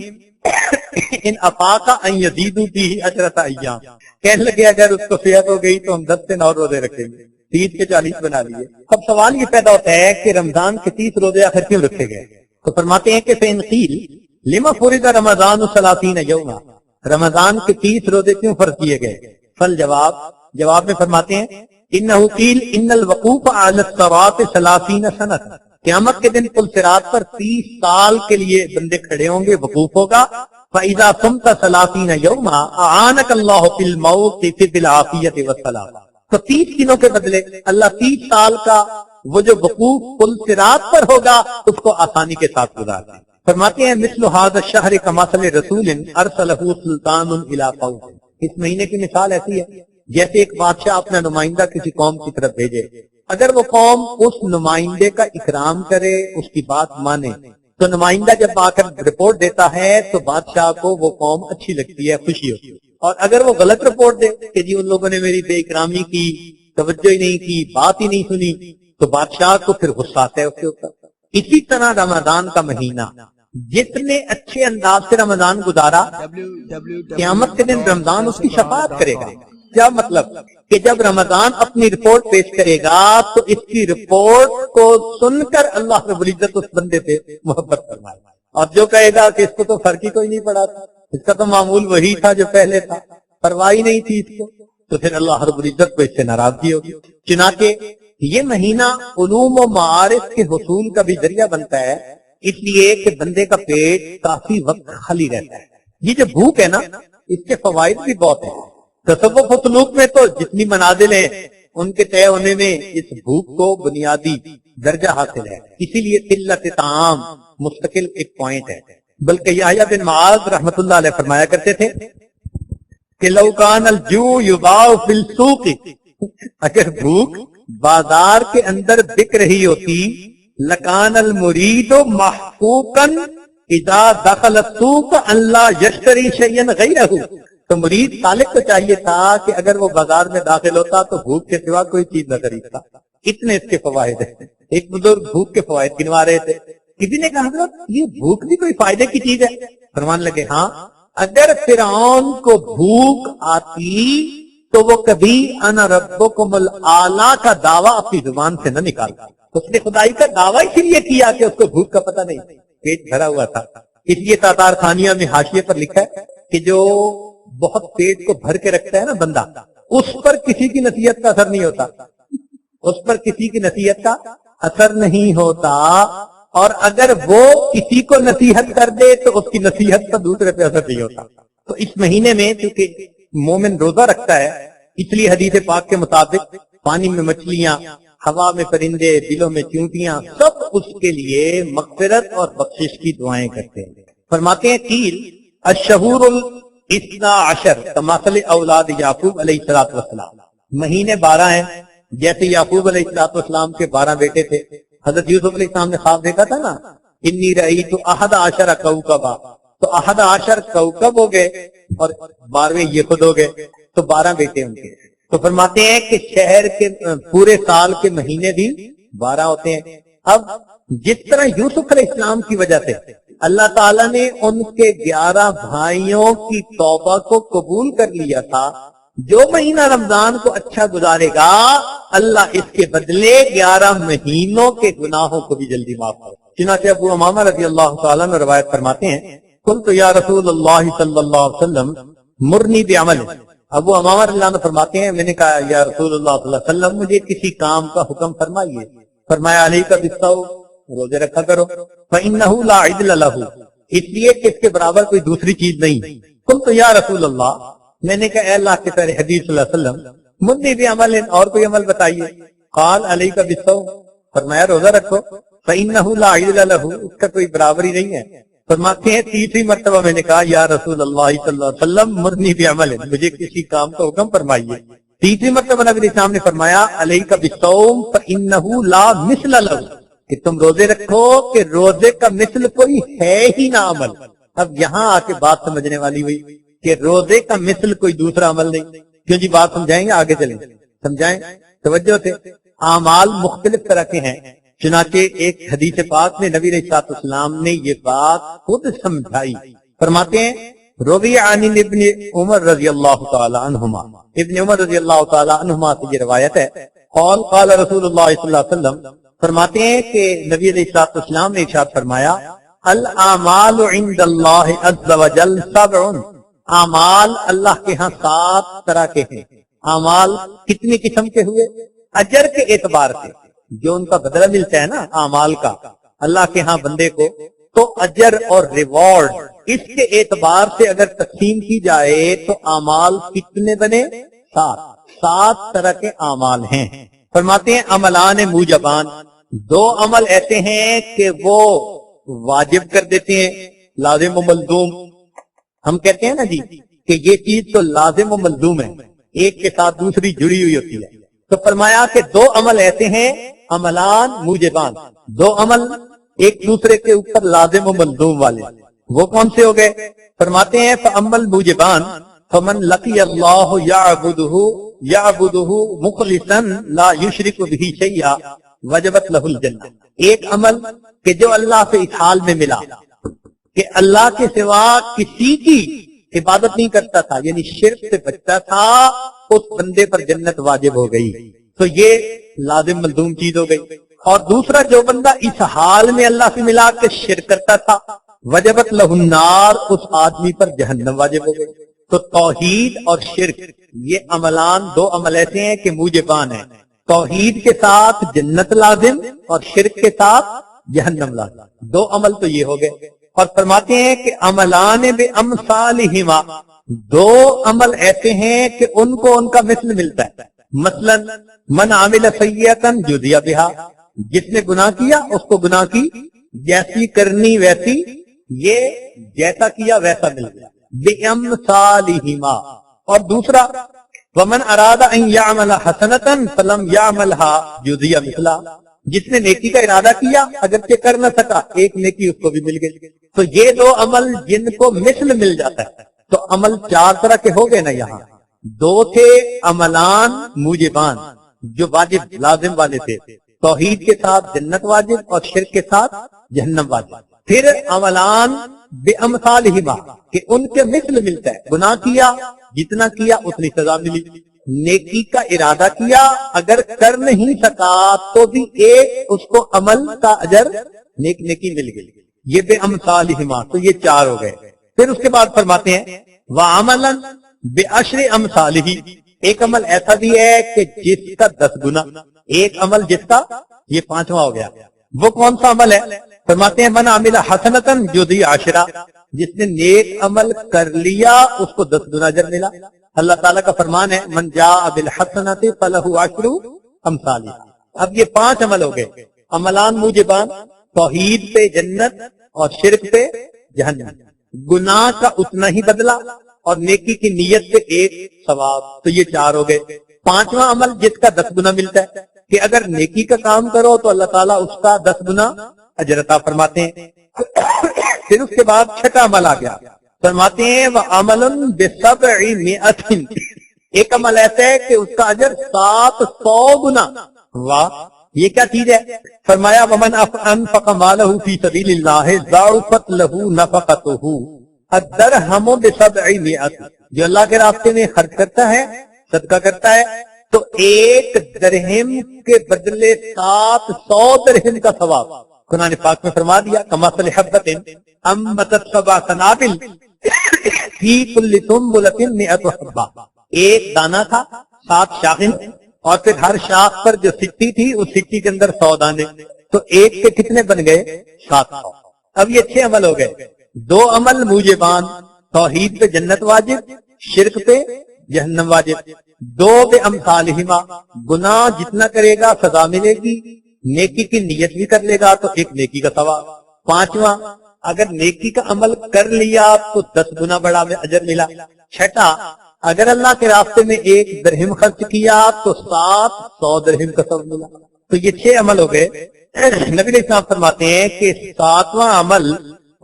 ان افاق ان یزیدوا فیہ 10 ایام، کہنے لگے اگر اس کو صحت ہو گئی تو ہم 10 دن اور روزے رکھیں گے، 30 کے 40 بنا لیے۔ اب سوال یہ پیدا ہوتا ہے کہ رمضان کے 30 روزے آخر کیوں رکھے گئے؟ تو فرماتے ہیں کہ فإن قیل لما فرض رمضان 30 یوما، رمضان کے 30 روزے کیوں فرض کیے گئے؟ جواب میں فرماتے ہیں انہ قیل ان الوقوف علی الصراط 30 سنۃ، قیامت کے دن پل صراط پر 30 سال کے لیے بندے کھڑے ہوں گے، وقوف ہوگا۔ فاذا صمت 30 یوما اعانک اللہ فی الموقف بالعافیۃ والسلام، تو 30 دنوں کے بدلے اللہ 30 سال کا وہ جو وقوف پل صراط پر ہوگا اس کو آسانی کے ساتھ گزار دیں۔ فرماتے ہیں مثل هذا الشهر كمثل رسول ارسله سلطان الى قوم، اس مہینے کی مثال ایسی ہے جیسے ایک بادشاہ اپنا نمائندہ کسی قوم کی طرف بھیجے، اگر وہ قوم اس نمائندے کا اکرام کرے، اس کی بات مانے، تو نمائندہ جب آ کر رپورٹ دیتا ہے تو بادشاہ کو وہ قوم اچھی لگتی ہے، خوشی ہوتی ہے۔ اور اگر وہ غلط رپورٹ دے کہ جی ان لوگوں نے میری بے اکرامی کی، توجہ ہی نہیں کی، بات ہی نہیں سنی، تو بادشاہ کو پھر غصہ آتا ہے اس کے اوپر۔ اسی طرح رمضان کا مہینہ جس نے اچھے انداز سے رمضان گزارا قیامت کے دن رمضان اس کی شفاعت کرے گا۔ کیا مطلب کہ جب رمضان اپنی رپورٹ پیش کرے گا تو اس کی رپورٹ کو سن کر اللہ رب العزت اس بندے سے محبت فرمائے گا، اور جو کہے گا کہ اس کو تو فرق ہی کوئی نہیں پڑا تھا، اس کا تو معمول وہی تھا جو پہلے تھا، پرواہ ہی نہیں تھی اس کو، تو پھر اللہ رب العزت کو اس سے ناراضگی ہوگی۔ چنانچہ یہ مہینہ علوم و معارف کے حصول کا بھی ذریعہ بنتا ہے، اس لیے کہ بندے کا پیٹ کافی وقت خالی رہتا ہے۔ یہ جو بھوک ہے نا، اس کے فوائد بھی بہت ہیں۔ تصوف و سلوک میں تو جتنی منازل ہیں ان کے طے ہونے میں اس بھوک کو بنیادی درجہ حاصل ہے، اسی لیے قلت طعام مستقل ایک پوائنٹ ہے۔ بلکہ یحییٰ بن معاذ رحمۃ اللہ علیہ فرمایا کرتے تھے کہ لو کان الجوع یباع فی السوق، اگر بھوک بازار کے اندر بک رہی ہوتی، لکان المرید محقوقا اذا دخل السوق ان لا یشتری شیئا غیرہ، تو مرید طالب کو چاہیے تھا کہ اگر وہ بازار میں داخل ہوتا تو بھوک کے سوا کوئی چیز نہ خریدتا۔ اتنے اس کے فوائد ہیں۔ ایک بزرگ بھوک کے فوائد گنوا رہے تھے، کسی نے کہا حضرت یہ بھوک بھی کوئی فائدے کی چیز ہے؟ فرمان لگے ہاں، اگر فرعون کو بھوک آتی تو وہ کبھی انا ربکم الاعلی کا دعویٰ اپنی زبان سے نہ نکالتا۔ اس نے خدائی کا دعویٰ اسی لیے کیا کہ اس کو بھوک کا پتہ نہیں، پیٹ بھرا ہوا تھا۔ اس لیے تاتار خانیہ میں حاشیے پر لکھا ہے کہ جو بہت پیٹ کو بھر کے رکھتا ہے نا بندہ، اس پر کسی کی نصیحت کا اثر نہیں ہوتا، اس پر کسی کی نصیحت کا اثر نہیں ہوتا، اور اگر وہ کسی کو نصیحت کر دے تو اس کی نصیحت کا دوسرے پہ اثر نہیں ہوتا۔ تو اس مہینے میں چونکہ مومن روزہ رکھتا ہے، اس لیے حدیث پاک کے مطابق پانی میں مچھلیاں، ہوا میں پرندے، دلوں میں چونٹیاں، سب اس کے لیے مغفرت اور بخشش کی دعائیں کرتے ہیں۔ فرماتے ہیں قیل الشہور الاثنا عشر کمثل اولاد یعقوب علیہ الصلوۃ والسلام، مہینے 12 ہیں، جیسے یعقوب علیہ الصلوۃ والسلام کے 12 بیٹے تھے۔ حضرت یوسف علیہ السلام نے خواب دیکھا تھا نا، انی رأیت 11 کوكبا، تو 11 کوكب ہو گئے اور 12ویں یہ خود ہو گئے، تو 12 بیٹے ان کے۔ تو فرماتے ہیں کہ شہر کے پورے سال کے مہینے بھی 12 ہوتے ہیں۔ اب جس طرح یوسف علیہ السلام کی وجہ سے اللہ تعالیٰ نے ان کے 11 بھائیوں کی توبہ کو قبول کر لیا تھا، جو مہینہ رمضان کو اچھا گزارے گا اللہ اس کے بدلے 11 مہینوں کے گناہوں کو بھی جلدی معاف کرے۔ چنانچہ ابو امامہ رضی اللہ تعالیٰ نے روایت فرماتے ہیں قلت یا رسول اللہ صلی اللہ علیہ وسلم مرنی بعمل، ابو امامہ رضی اللہ عنہ فرماتے ہیں میں نے کہا یا رسول اللہ صلی اللہ علیہ وسلم مجھے کسی کام کا حکم فرمائیے۔ فرمایا علیک بالصوم، روزے رکھا کرو، فإنہ لا عدل لہ، اس لیے کہ اس کے برابر کوئی دوسری چیز نہیں۔ قلت یا رسول اللہ، میں نے کہا اے اللہ کے پیارے حبیب صلی اللہ علیہ وسلم مرنی بعمل، اور کوئی عمل بتائیے۔ قال علیک بالصوم، فرمایا روزہ رکھو، فإنہ لا عدل لہ، اس کا کوئی برابر ہی نہیں ہے۔ فرماتے ہیں تیسری مرتبہ میں نے کہا یا رسول اللہ صلی اللہ علیہ وسلم مرنی بعمل، مجھے کسی کام کا حکم فرمائیے۔ تیسری مرتبہ نبی علیہ السلام نے فرمایا علیک بالصوم فإنہ لا مثل لہ، کہ تم روزے رکھو کہ روزے کا مثل کوئی ہے ہی نہ عمل۔ اب یہاں آ کے بات سمجھنے والی ہوئی کہ روزے کا مثل کوئی دوسرا عمل نہیں۔ کیوں جی بات سمجھائیں گے، آگے چلیں سمجھائیں، توجہ سے۔ اعمال مختلف طرح کے ہیں، چنانچہ ایک حدیث پاک میں نبی علیہ السلام نے یہ بات خود سمجھائی۔ فرماتے ہیں روی عن ابن عمر رضی اللہ تعالی عنہما، ابن عمر رضی اللہ تعالی عنہما سے یہ روایت ہے، قال قال رسول اللہ صلی اللہ علیہ وسلم، فرماتے ہیں کہ نبی علیہ السلام نے ارشاد فرمایا الاعمال عند اللہ عز وجل 7، اعمال اللہ کے ہاں 7 طرح کے ہیں۔ اعمال کتنی قسم کے ہوئے؟ اجر کے اعتبار سے، جو ان کا بدلہ ملتا ہے نا اعمال کا اللہ کے ہاں بندے کو، تو اجر اور ریوارڈ اس کے اعتبار سے اگر تقسیم کی جائے تو اعمال کتنے بنے؟ 7 طرح کے اعمال ہیں۔ فرماتے ہیں عملان موجبان، 2 عمل ایسے ہیں کہ وہ واجب کر دیتے ہیں، لازم و ملزوم۔ ہم کہتے ہیں نا جی کہ یہ چیز تو لازم و ملزوم ہے، ایک کے ساتھ دوسری جڑی ہوئی ہوتی ہے۔ تو فرمایا کہ 2 عمل ایسے ہیں عملان موجبان، 2 عمل ایک دوسرے کے اوپر لازم و ملزوم والے، وہ کون سے ہو گئے؟ فرماتے ہیں فَأَمَّا الْمُوجِبَانِ فَمَنْ لَقِيَ اللَّهُ يَعْبُدُهُ مُخْلِصًا لَا يُشْرِكُ بِهِ شَيْئًا وَجَبَتْ لَهُ الْجَنَّةُ، ایک عمل کہ جو اللہ سے اس حال میں ملا کہ اللہ کے سوا کسی کی عبادت نہیں کرتا تھا، یعنی شرک سے بچتا تھا، اس بندے پر جنت واجب ہو گئی. تو یہ لازم ملزوم چیز ہو گئی. اور دوسرا، جو بندہ اس حال میں اللہ سے ملا کے شرک کرتا تھا، وجبت لہ النار، اس آدمی پر جہنم واجب ہو گئی. تو توحید اور شرک یہ عملان، دو عمل ایسے ہیں کہ موجبان ہیں. توحید کے ساتھ جنت لازم اور شرک کے ساتھ جہنم لازم. دو عمل تو یہ ہو گئے. اور فرماتے ہیں کہ عملان بامثالہما، دو عمل ایسے ہیں کہ ان کو ان کا مثل ملتا ہے. مثلا من عمل سیئۃ جزی بہا، جس نے گناہ کیا اس کو گناہ کی جیسی کرنی ویسی، یہ جیسا کیا ویسا مل گیا. بامثالہما. اور دوسرا، ومن اراد ان یعمل حسنۃ فلم یعملها جزی مثلا، جس نے نیکی کا ارادہ کیا اگرچہ کر نہ سکا، ایک نیکی اس کو بھی مل گئی. تو یہ دو عمل جن کو مثل مل جاتا ہے. تو عمل چار طرح کے ہو گئے نا. یہاں دو تھے عملان موجبان جو واجب لازم والے تھے، توحید کے ساتھ جنت واجب اور شرک کے ساتھ جہنم واجب. پھر عملان بامثالہما کہ ان کے مثل ملتا ہے. گناہ کیا، جتنا کیا اتنی سزا ملی. نیکی کا ارادہ کیا، اگر کر نہیں سکا تو بھی ایک اس کو عمل کا اجر نیکی مل گئی. یہ بامثالہما. تو یہ چار ہو گئے. پھر اس کے بعد فرماتے ہیں وعملا بعشر امثالہ، ایک عمل ایسا بھی ہے کہ جس کا 10 گنا. ایک عمل جس کا، یہ پانچواں ہو گیا. وہ کون سا عمل ہے؟ فرماتے ہیں من عمل حسنۃ جزی عشرہ، جس نے نیک عمل کر لیا اس کو 10 گنا اجر ملا. اللہ تعالیٰ کا فرمان ہے من جاء بالحسنۃ فلہ عشر امثالہا. اب یہ 5 عمل ہو گئے. عملان موجبان، توحید پہ جنت اور شرک پہ جہنم. گناہ کا اتنا ہی بدلہ اور نیکی کی نیت پہ ایک ثواب. تو یہ 4 ہو گئے. 5واں عمل جس کا 10 گنا ملتا ہے کہ اگر نیکی کا کام کرو تو اللہ تعالیٰ اس کا 10 گنا اجر عطا فرماتے ہیں. پھر اس کے بعد 6واں عمل آ گیا. فرماتے ہیں وعمل ب700، ایک عمل ایسا ہے کہ اس کا اجر 700 گنا. واہ، یہ کیا چیز ہے؟ فرمایا ومن انفق مالہ فی سبیل اللہ ضاعفت لہ نفقتہ الدرہم ب700، جو اللہ کے راستے میں خرچ کرتا ہے، صدقہ کرتا ہے، تو ایک درہم کے بدلے 700 درہم کا ثواب. قرآن پاک میں فرما دیا کمثل حبۃ انبتت 7 سنابل فی کل سنبلۃ 100 حبہ. ایک دانہ تھا، 7 شاخیں، اور پھر ہر شاخ پر جو سٹی تھی اس سٹی کے اندر 100 دانے. تو ایک کے کتنے بن گئے؟ 700. اب یہ 6 عمل ہو گئے. 2 عمل موجبان، توحید پہ جنت واجب، شرک پہ جہنم واجب. 2 بامثالہما، گناہ جتنا کرے گا سزا ملے گی، نیکی کی نیت بھی کر لے گا تو ایک نیکی کا ثواب. 5واں، اگر نیکی کا عمل کر لیا تو 10 گنا بڑا اجر ملا. 6واں، اگر اللہ کے راستے میں 1 درہم خرچ کیا تو 700 درہم کا ثواب ملا. تو یہ 6 عمل ہو گئے. نبی علیہ السلام فرماتے ہیں کہ 7واں عمل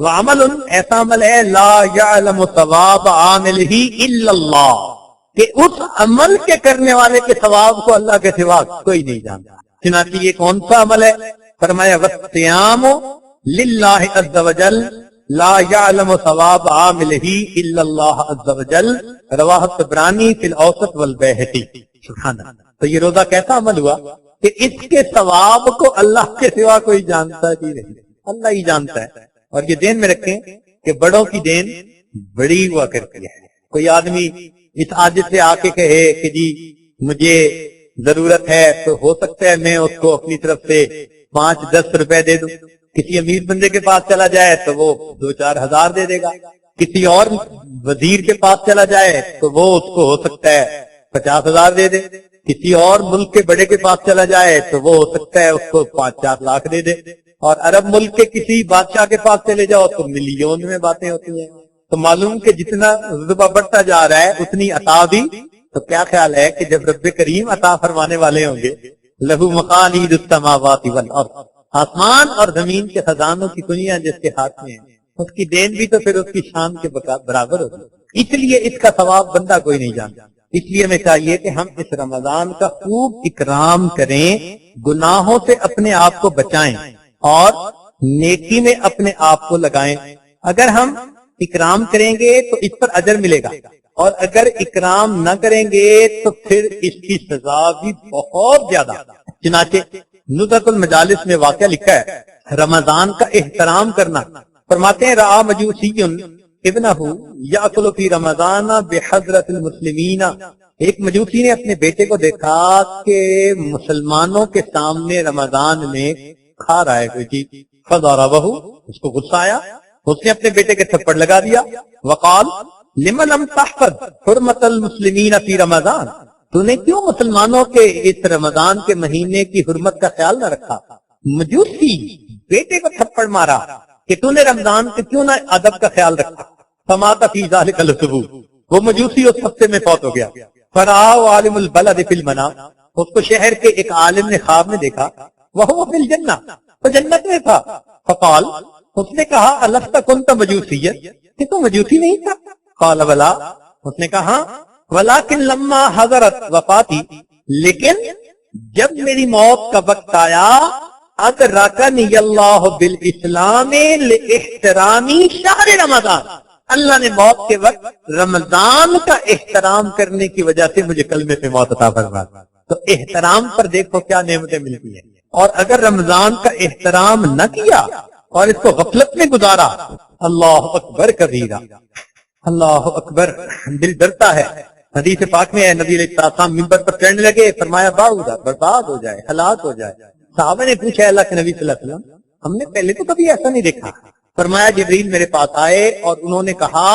وعمل ایسا عمل ہے لا یعلم ثواب عاملہ الا اللہ، کہ اس عمل کے کرنے والے کے ثواب کو اللہ کے سوا کوئی نہیں جانتا. چنانچہ یہ کون سا عمل ہے؟ فرمایا والصیام للہ عز وجل لا یعلم ثواب عاملہ الا اللہ عز وجل، رواہ الطبرانی فی الاوسط والبیہقی. سبحان اللہ. تو یہ روزہ کیسا عمل ہوا کہ اس کے ثواب کو اللہ کے سوا کوئی جانتا ہی نہیں، اللہ ہی جانتا ہے. اور یہ دین میں رکھیں کہ بڑوں کی دین بڑی ہوا کرتی ہے. کوئی آدمی اس عاجز سے آ کے کہے کہ جی مجھے ضرورت ہے، تو ہو سکتا ہے میں اس کو اپنی طرف سے 5-10 روپے دے دوں. کسی امیر بندے کے پاس چلا جائے تو وہ 2-4 ہزار دے دے گا. کسی اور وزیر کے پاس چلا جائے تو وہ اس کو ہو سکتا ہے 50,000 دے دے. کسی اور ملک کے بڑے کے پاس چلا جائے تو وہ ہو سکتا ہے اس کو 5-4 لاکھ دے دے. اور عرب ملک کے کسی بادشاہ کے پاس چلے جاؤ تو ملین میں باتیں ہوتی ہیں. تو معلوم کہ جتنا رتبہ بڑھتا جا رہا ہے اتنی عطا بھی. تو کیا خیال ہے کہ جب رب کریم عطا فرمانے والے ہوں گے، لہو مقالید السماوات والارض، آسمان اور زمین کے خزانوں کی کنیاں جس کے ہاتھ میں ہیں، اس کی دین بھی تو پھر اس کی شان کے برابر ہوگی. اس لیے اس کا ثواب بندہ کوئی نہیں جانتا. اس لیے ہمیں چاہیے کہ ہم اس رمضان کا خوب اکرام کریں، گناہوں سے اپنے آپ کو بچائیں اور نیکی میں اپنے آپ کو لگائیں. اگر ہم اکرام کریں گے تو اس پر اجر ملے گا، اور اگر اکرام نہ کریں گے تو پھر اس کی سزا بھی بہت زیادہ۔ چنانچہ نزہۃ المجالس میں واقعہ لکھا ہے رمضان کا احترام کرنا۔ فرماتے ہیں رعا مجوسی ابنہ یاکل فی رمضان بحضرت المسلمین، ایک مجوسی نے اپنے بیٹے کو دیکھا کہ مسلمانوں کے سامنے رمضان میں کھا رہا ہے کوئی چیز، فضربہ، اس کو غصہ آیا، اس نے اپنے بیٹے کے تھپڑ لگا دیا، وقال لم لم تحفظ حرمت المسلمین فی رمضان، تو نے کیوں مسلمانوں کے اس رمضان کے مہینے کی حرمت کا خیال نہ رکھا؟ مجوسی بیٹے کو تھپڑ مارا کہ تو نے رمضان کے کیوں نہ ادب کا خیال رکھا۔ فمات فی ذلک الاسبوع، وہ مجوسی اس ہفتے میں فوت ہو گیا۔ فرآہ عالم البلد فی المنام، اس کو شہر کے ایک عالم نے خواب میں دیکھا، وہو فی الجنہ، وہ جنت میں تھا۔ فقال، اس نے کہا الست کنت مجوسیت، کہ تو مجوسی نہیں تھا؟ قال بلا، اس نے کہا ولکن لما حضرت وفاتی، لیکن جب میری موت کا وقت آیا، ادرکنی اللہ بالاسلام لاحترامی شہر رمضان، اللہ نے موت کے وقت رمضان کا احترام کرنے کی وجہ سے مجھے کلمے پہ موت عطا فرما۔ تو احترام پر دیکھو کیا نعمتیں ملتی ہیں، اور اگر رمضان کا احترام نہ کیا اور اس کو غفلت میں گزارا، اللہ اکبر کبیرہ، اللہ اکبر، دل ڈرتا ہے۔ حدیث پاک میں ہے نبی علیہ السلام منبر پر چڑھنے لگے، فرمایا باؤدا، برباد ہو جائے، ہلاک ہو جائے۔ صحابہ نے پوچھا اللہ کے نبی صلی اللہ علیہ وسلم، ہم نے پہلے تو کبھی ایسا نہیں دیکھا۔ فرمایا جبریل میرے پاس آئے اور انہوں نے کہا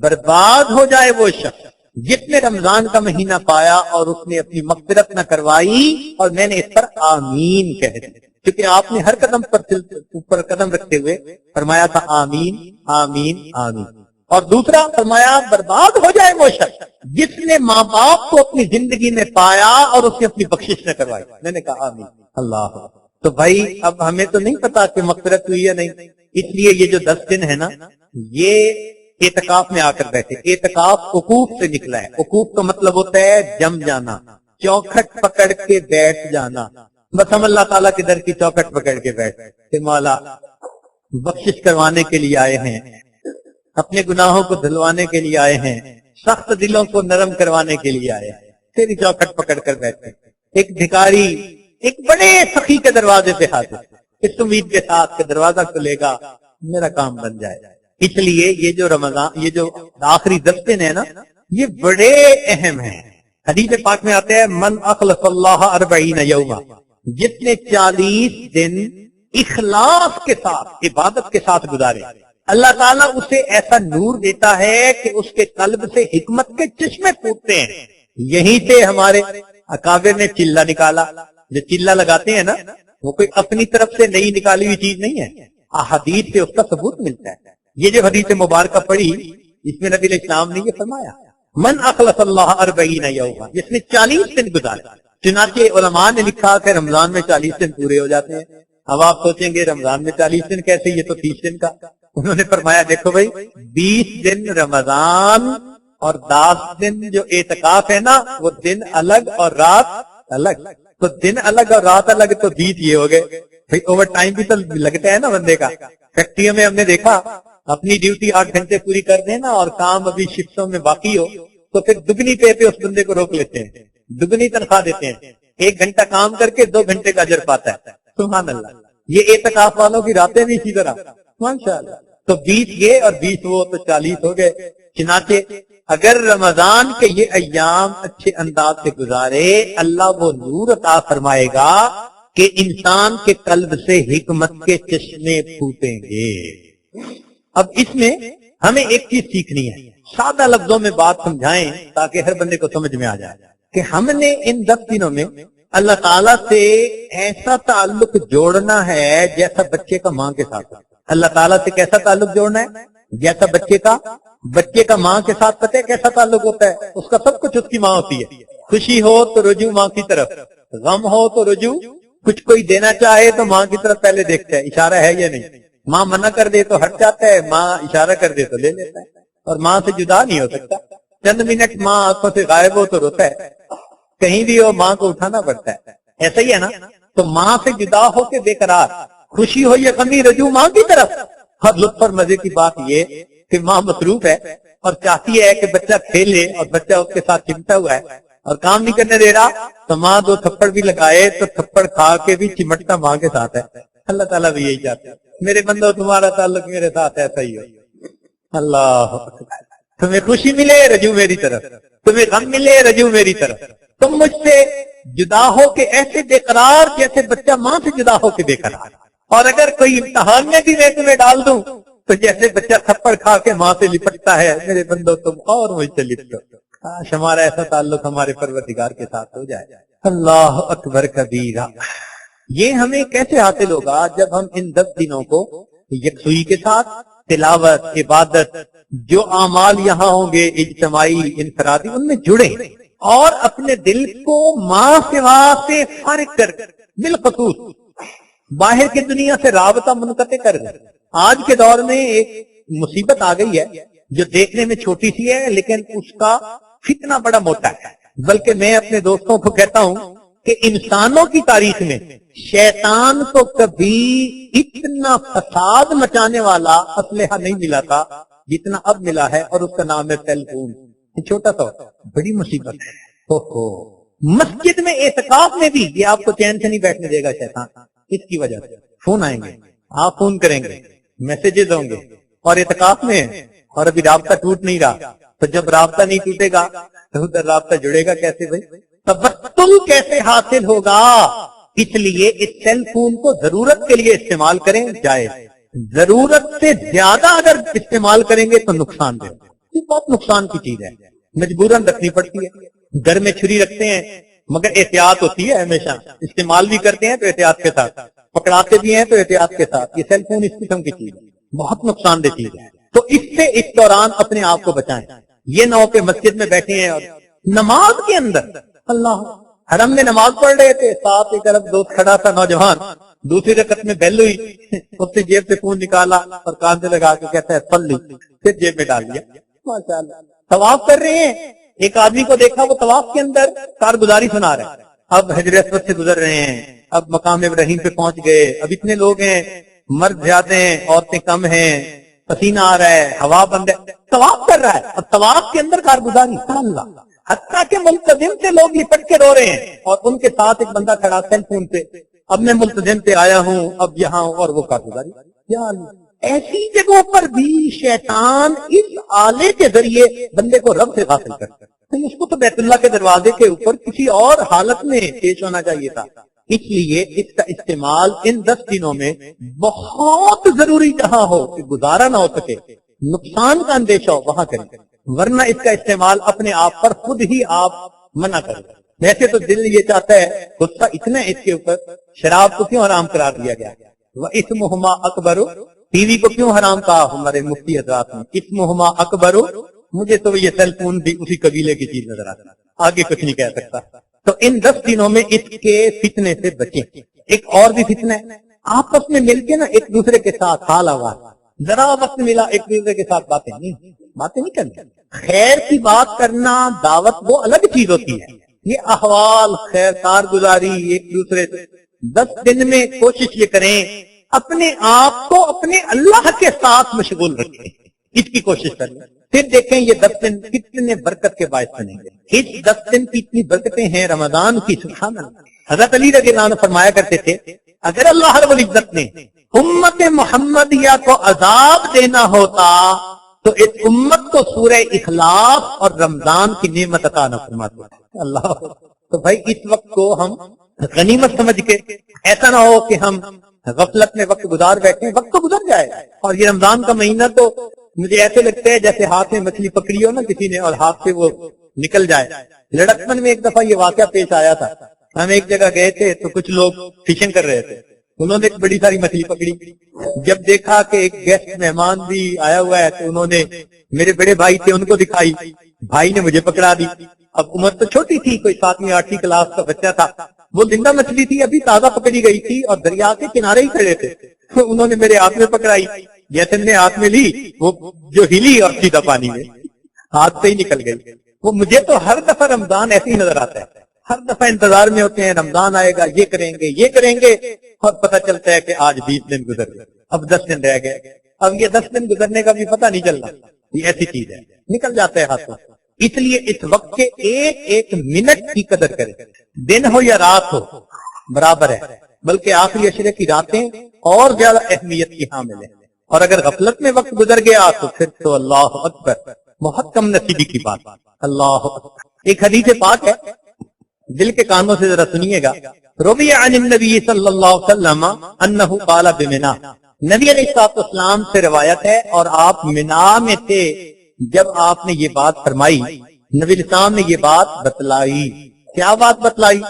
برباد ہو جائے وہ شخص جس نے رمضان کا مہینہ پایا اور اس نے اپنی مغفرت نہ کروائی، اور میں نے اس پر آمین کہہ دی، کیونکہ آپ نے ہر قدم پر اوپر قدم رکھتے ہوئے فرمایا تھا آمین آمین آمین۔ اور دوسرا فرمایا برباد ہو جائے وہ شخص جس نے ماں باپ کو اپنی زندگی میں پایا اور اس نے اپنی بخشش نہ کروائی۔ میں نے کہا آمین۔ اللہ، تو بھائی اب ہمیں تو نہیں پتا کہ مغفرت ہوئی یا نہیں، اس لیے یہ جو 10 دن ہے نا، یہ اعتکاف میں آ کر بیٹھے۔ اعتکاف عقوف سے نکلا ہے۔ عقوف کا مطلب ہوتا ہے جم جانا، چوکھٹ پکڑ کے بیٹھ جانا۔ بس ہم اللہ تعالیٰ کے در کی چوکھٹ پکڑ کے بیٹھے کہ مولا بخشش کروانے کے لیے آئے ہیں، اپنے گناہوں کو دھلوانے کے لیے آئے ہیں، سخت دلوں کو نرم کروانے کے لیے آئے ہیں، تیری چوکھٹ پکڑ کر بیٹھے۔ ایک بھکاری ایک بڑے سخی کے دروازے پہ حاضر، اس امید کے ساتھ کہ دروازہ کھلے گا میرا کام بن جائے۔ اس لیے یہ جو رمضان، یہ جو آخری 10 دن ہے نا، یہ بڑے اہم ہیں۔ حدیث پاک میں آتے ہیں من اخلص اللہ 40 یوما، جس نے 40 دن اخلاص کے ساتھ عبادت کے ساتھ گزارے، اللہ تعالیٰ اسے ایسا نور دیتا ہے کہ اس کے قلب سے حکمت کے چشمے پھوٹتے ہیں۔ یہیں سے ہمارے اکابر نے چلہ نکالا۔ جو چلہ لگاتے ہیں نا، وہ کوئی اپنی طرف سے نئی نکالی ہوئی چیز نہیں ہے، احادیث سے اس کا ثبوت ملتا ہے۔ یہ جو حدیث مبارکہ پڑھی، اس میں نبی علیہ السلام نے یہ فرمایا من اخلص اللہ 40 یوما، جس نے 40 دن گزارے۔ چنانچہ علماء نے لکھا کہ رمضان میں 40 دن پورے ہو جاتے ہیں۔ اب آپ سوچیں گے رمضان میں 40 دن کیسے، یہ تو 30 دن کا۔ انہوں نے فرمایا دیکھو بھائی، 20 دن رمضان اور 10 دن جو اعتکاف ہے نا، وہ دن الگ اور رات الگ، تو دن الگ اور رات الگ، تو 20 یہ ہو گئے۔ بھائی اوور ٹائم بھی تو لگتا ہے نا بندے کا۔ فیکٹریوں میں ہم نے دیکھا اپنی ڈیوٹی 8 گھنٹے پوری کر دینا اور کام ابھی شفٹوں میں باقی ہو تو پھر دگنی پے پہ اس بندے کو روک لیتے ہیں، دگنی تنخواہ دیتے ہیں۔ 1 گھنٹہ کام کر کے 2 گھنٹے کا اجر پاتا ہے۔ سبحان اللہ۔ یہ اعتکاف والوں کی راتیں بھی اسی طرح، ماشاءاللہ۔ تو 20 یہ اور 20 وہ، تو 40 ہو گئے۔ چنانچہ اگر رمضان کے یہ ایام اچھے انداز سے گزارے، اللہ وہ نور عطا فرمائے گا کہ انسان کے قلب سے حکمت کے چشمے پھوٹیں گے۔ اب اس میں ہمیں ایک چیز سیکھنی ہے، سادہ لفظوں میں بات سمجھائیں تاکہ ہر بندے کو سمجھ میں آ جائے کہ ہم نے ان 10 دنوں میں اللہ تعالیٰ سے ایسا تعلق جوڑنا ہے جیسا بچے کا ماں کے ساتھ۔ اللہ تعالیٰ سے کیسا تعلق جوڑنا ہے؟ جیسا بچے کا ماں کے ساتھ پتہ ہے کیسا تعلق ہوتا ہے؟ اس کا سب کچھ اس کی ماں ہوتی ہے۔ خوشی ہو تو رجوع ماں کی طرف، غم ہو تو رجوع، کچھ کوئی دینا چاہے تو ماں کی طرف پہلے دیکھتا ہے اشارہ ہے یا نہیں۔ ماں منع کر دے تو ہٹ جاتا ہے، ماں اشارہ کر دے تو لے لیتا ہے، اور ماں سے جدا نہیں ہو سکتا۔ چند منٹ ماں آنکھوں سے غائب ہو تو روتا ہے، کہیں بھی ہو ماں کو اٹھانا پڑتا ہے، ایسا ہی ہے نا۔ تو ماں سے جدا ہو کے بے قرار، خوشی ہو یا غمی، رجوع ماں کی طرف۔ اور لطف اور مزے کی بات یہ کہ ماں مصروف ہے اور چاہتی ہے کہ بچہ کھیلے اور بچہ اس کے ساتھ چمٹا ہوا ہے اور کام نہیں کرنے دے رہا، تو ماں دو تھپڑ بھی لگائے تو تھپڑ کھا کے بھی چمٹتا ماں کے ساتھ ہے۔ اللہ تعالیٰ بھی یہی چاہتا ہے، میرے بندو تمہارا تعلق میرے ساتھ ایسا ہی ہو۔ اللہ اکبر، تمہیں خوشی ملے رجوع میری طرف، تمہیں غم ملے رجوع میری طرف، تم مجھ سے جدا ہو کے ایسے بے قرار جیسے بچہ ماں سے جدا ہو کے بے قرار، اور اگر کوئی امتحان میں بھی میں تمہیں ڈال دوں تو جیسے بچہ تھپڑ کھا کے ماں سے لپٹتا ہے، میرے بندو تم اور مجھ سے لپٹو۔ کاش ہمارا ایسا تعلق ہمارے پروردگار کے ساتھ ہو جائے۔ اللہ اکبر کبیرہ۔ یہ ہمیں کیسے حاصل ہوگا؟ جب ہم ان 10 دنوں کو یکسوئی کے ساتھ تلاوت، عبادت، جو اعمال یہاں ہوں گے اجتماعی انفرادی، ان میں جڑے اور اپنے دل کو ماں سوا سے فارغ کر بالخصوص باہر کی دنیا سے رابطہ منقطع کر دیں۔ آج کے دور میں ایک مصیبت آ گئی ہے جو دیکھنے میں چھوٹی سی ہے لیکن اس کا فتنہ بڑا موٹا ہے۔ بلکہ میں اپنے دوستوں کو کہتا ہوں کہ انسانوں کی تاریخ میں شیطان کو کبھی اتنا فساد مچانے والا اسلحہ نہیں ملا تھا جتنا اب ملا ہے، اور اس کا نام ہے سیل فون۔ چھوٹا سا بڑی مصیبت ہے۔ مسجد میں اعتکاف میں بھی یہ آپ کو چین سے نہیں بیٹھنے دے گا شیطان، اس کی وجہ سے فون آئیں گے، آپ فون کریں گے، میسجز ہوں گے، اور اعتکاف میں اور ابھی رابطہ ٹوٹ نہیں رہا، تو جب رابطہ نہیں ٹوٹے گا تو ادھر رابطہ جڑے گا کیسے بھائی؟ تبتل کیسے حاصل ہوگا؟ اس لیے اس سیل فون کو ضرورت کے لیے استعمال کریں، جائز، ضرورت سے زیادہ اگر استعمال کریں گے تو نقصان دے، یہ بہت نقصان کی چیز ہے، مجبوراً رکھنی پڑتی ہے۔ گھر میں چھری رکھتے ہیں مگر احتیاط ہوتی ہے ہمیشہ، استعمال بھی کرتے ہیں تو احتیاط کے ساتھ، پکڑاتے بھی ہیں تو احتیاط کے ساتھ۔ یہ سیل فون اس قسم کی چیز ہے، بہت نقصان دہ چیز ہے، تو اس سے اس دوران اپنے آپ کو بچائیں۔ یہ نہ ہو کہ مسجد میں بیٹھے ہیں اور نماز کے اندر اللہ حرم میں نماز پڑھ رہے تھے، ساتھ ایک طرف دوست کھڑا تھا نوجوان، دوسری رکعت میں بیل ہوئی، اس سے جیب سے فون نکالا اور کان سے لگا کے کہتا ہے صلی، پھر جیب میں ڈال دیا۔ ماشاءاللہ طواف کر رہے ہیں، ایک آدمی کو دیکھا وہ طواف کے اندر کارگزاری سنا رہا ہے، اب حجر اسود سے گزر رہے ہیں، اب مقام ابراہیم پہ پہنچ گئے، اب اتنے لوگ ہیں، مرد زیادہ ہیں، عورتیں کم ہیں، پسینہ آ رہا ہے، ہوا بند ہے، طواف کر رہا ہے، اب طواف کے اندر کارگزاری، اللہ، حتیٰ کہ ملتزم سے لوگ لپٹ کے رو رہے ہیں اور ان کے ساتھ ایک بندہ کھڑا سیل فون پہ، اب میں ملتزم سے آیا ہوں، اب یہاں ہوں، اور وہ کارگزاری۔ یا اللہ، ایسی جگہوں پر بھی شیطان اس آلے کے ذریعے بندے کو رب سے حاصل کرتا ہے۔ اس کو تو بیت اللہ کے دروازے کے اوپر کسی اور حالت میں پیش ہونا چاہیے تھا، اس لیے اس کا استعمال ان 10 دنوں میں بہت ضروری جہاں ہو کہ گزارا نہ ہو سکے، نقصان کا اندیشہ ہو وہاں کریں، ورنہ اس کا استعمال اپنے آپ پر خود ہی آپ منع کریں۔ ویسے تو دل یہ چاہتا ہے، غصہ اتنا ہے اس کے اوپر، شراب کو کیوں حرام قرار دیا گیا؟ وَإِثْمُهُمَا أَكْبَرُ، ٹی وی کو کیوں حرام کہا ہمارے مفتی حضرات نے؟ اِثْمُهُمَا أَكْبَرُ، مجھے تو یہ سیل فون بھی اسی قبیلے کی چیز نظر آتا ہے، آگے کچھ نہیں کہہ سکتا۔ تو ان 10 دنوں میں اس کے فتنے سے بچیں۔ ایک اور بھی فتنہ ہے، آپس میں مل کے نا ایک دوسرے کے ساتھ حال آواز، ذرا وقت ملا ایک دوسرے کے ساتھ باتیں نہیں کرنی۔ خیر کی بات کرنا، دعوت وہ الگ چیز ہوتی ہے، یہ احوال خیر کارگزاری ایک دوسرے سے 10 دن میں کوشش یہ کریں اپنے آپ کو اپنے اللہ کے ساتھ مشغول رکھیں، اس کی کوشش کریں، پھر دیکھیں یہ 10 دن کتنے برکت کے باعث بنیں گے۔ اس 10 دن کی اتنی برکتیں ہیں رمضان کی، سبحان اللہ۔ حضرت علی رضی اللہ عنہ فرمایا کرتے تھے، اگر اللہ رب العزت نے امت محمدیہ کو عذاب دینا ہوتا تو اس امت کو سورہ اخلاص اور رمضان کی نعمت عطا نہ فرماتا۔ اللہ، تو بھائی اس وقت کو ہم غنیمت سمجھ کے، ایسا نہ ہو کہ ہم غفلت میں وقت گزار بیٹھیں، وقت تو گزر جائے۔ اور یہ رمضان کا مہینہ تو مجھے ایسے لگتا ہے جیسے ہاتھ میں مچھلی پکڑی ہو نا کسی نے اور ہاتھ سے وہ نکل جائے۔ لڑکپن میں ایک دفعہ یہ واقعہ پیش آیا تھا، ہم ایک جگہ گئے تھے تو کچھ لوگ فشنگ کر رہے تھے، انہوں نے ایک بڑی ساری مچھلی پکڑی، جب دیکھا کہ ایک گیسٹ مہمان بھی آیا ہوا ہے تو انہوں نے، میرے بڑے بھائی تھے، ان کو دکھائی، بھائی نے مجھے پکڑا دی۔ اب عمر تو چھوٹی تھی، کوئی 7ویں 8ویں کلاس کا بچہ تھا، وہ زندہ مچھلی تھی، ابھی تازہ پکڑی گئی تھی اور دریا کے کنارے ہی کھڑے تھے، انہوں نے میرے ہاتھ میں پکڑائی، جیسے میں نے ہاتھ میں لی وہ جو ہلی اور سیدھا پانی میں ہاتھ سے ہی نکل گئی۔ وہ مجھے تو ہر دفعہ رمضان ایسے ہی نظر آتا ہے، ہر دفعہ انتظار میں ہوتے ہیں رمضان آئے گا، یہ کریں گے یہ کریں گے، اور پتہ چلتا ہے کہ آج 20 دن گزر گئے، اب 10 دن رہ گئے۔ اب یہ 10 دن گزرنے کا بھی پتہ نہیں چل رہا، یہ ایسی چیز ہے، نکل جاتا ہے ہاتھوں۔ اس لیے اس وقت کے ایک ایک منٹ کی قدر کریں، دن ہو یا رات ہو برابر ہے، بلکہ آخری عشرے کی راتیں اور زیادہ اہمیت کی حامل ہیں۔ اور اگر غفلت میں وقت گزر گیا تو پھر تو اللہ اکبر، بہت کم نصیبی کی بات۔ اللہ اکبر۔ ایک حدیث پاک ہے، دل کے کانوں سے ذرا سنیے گا۔ روی عن النبی صلی اللہ علیہ وسلم انہ قال بمنا، نبی علیہ السلام سے روایت ہے اور آپ منا میں تھے جب آپ نے یہ بات فرمائی، نبی علیہ السلام نے یہ بات بتلائی۔ کیا بات بتلائی؟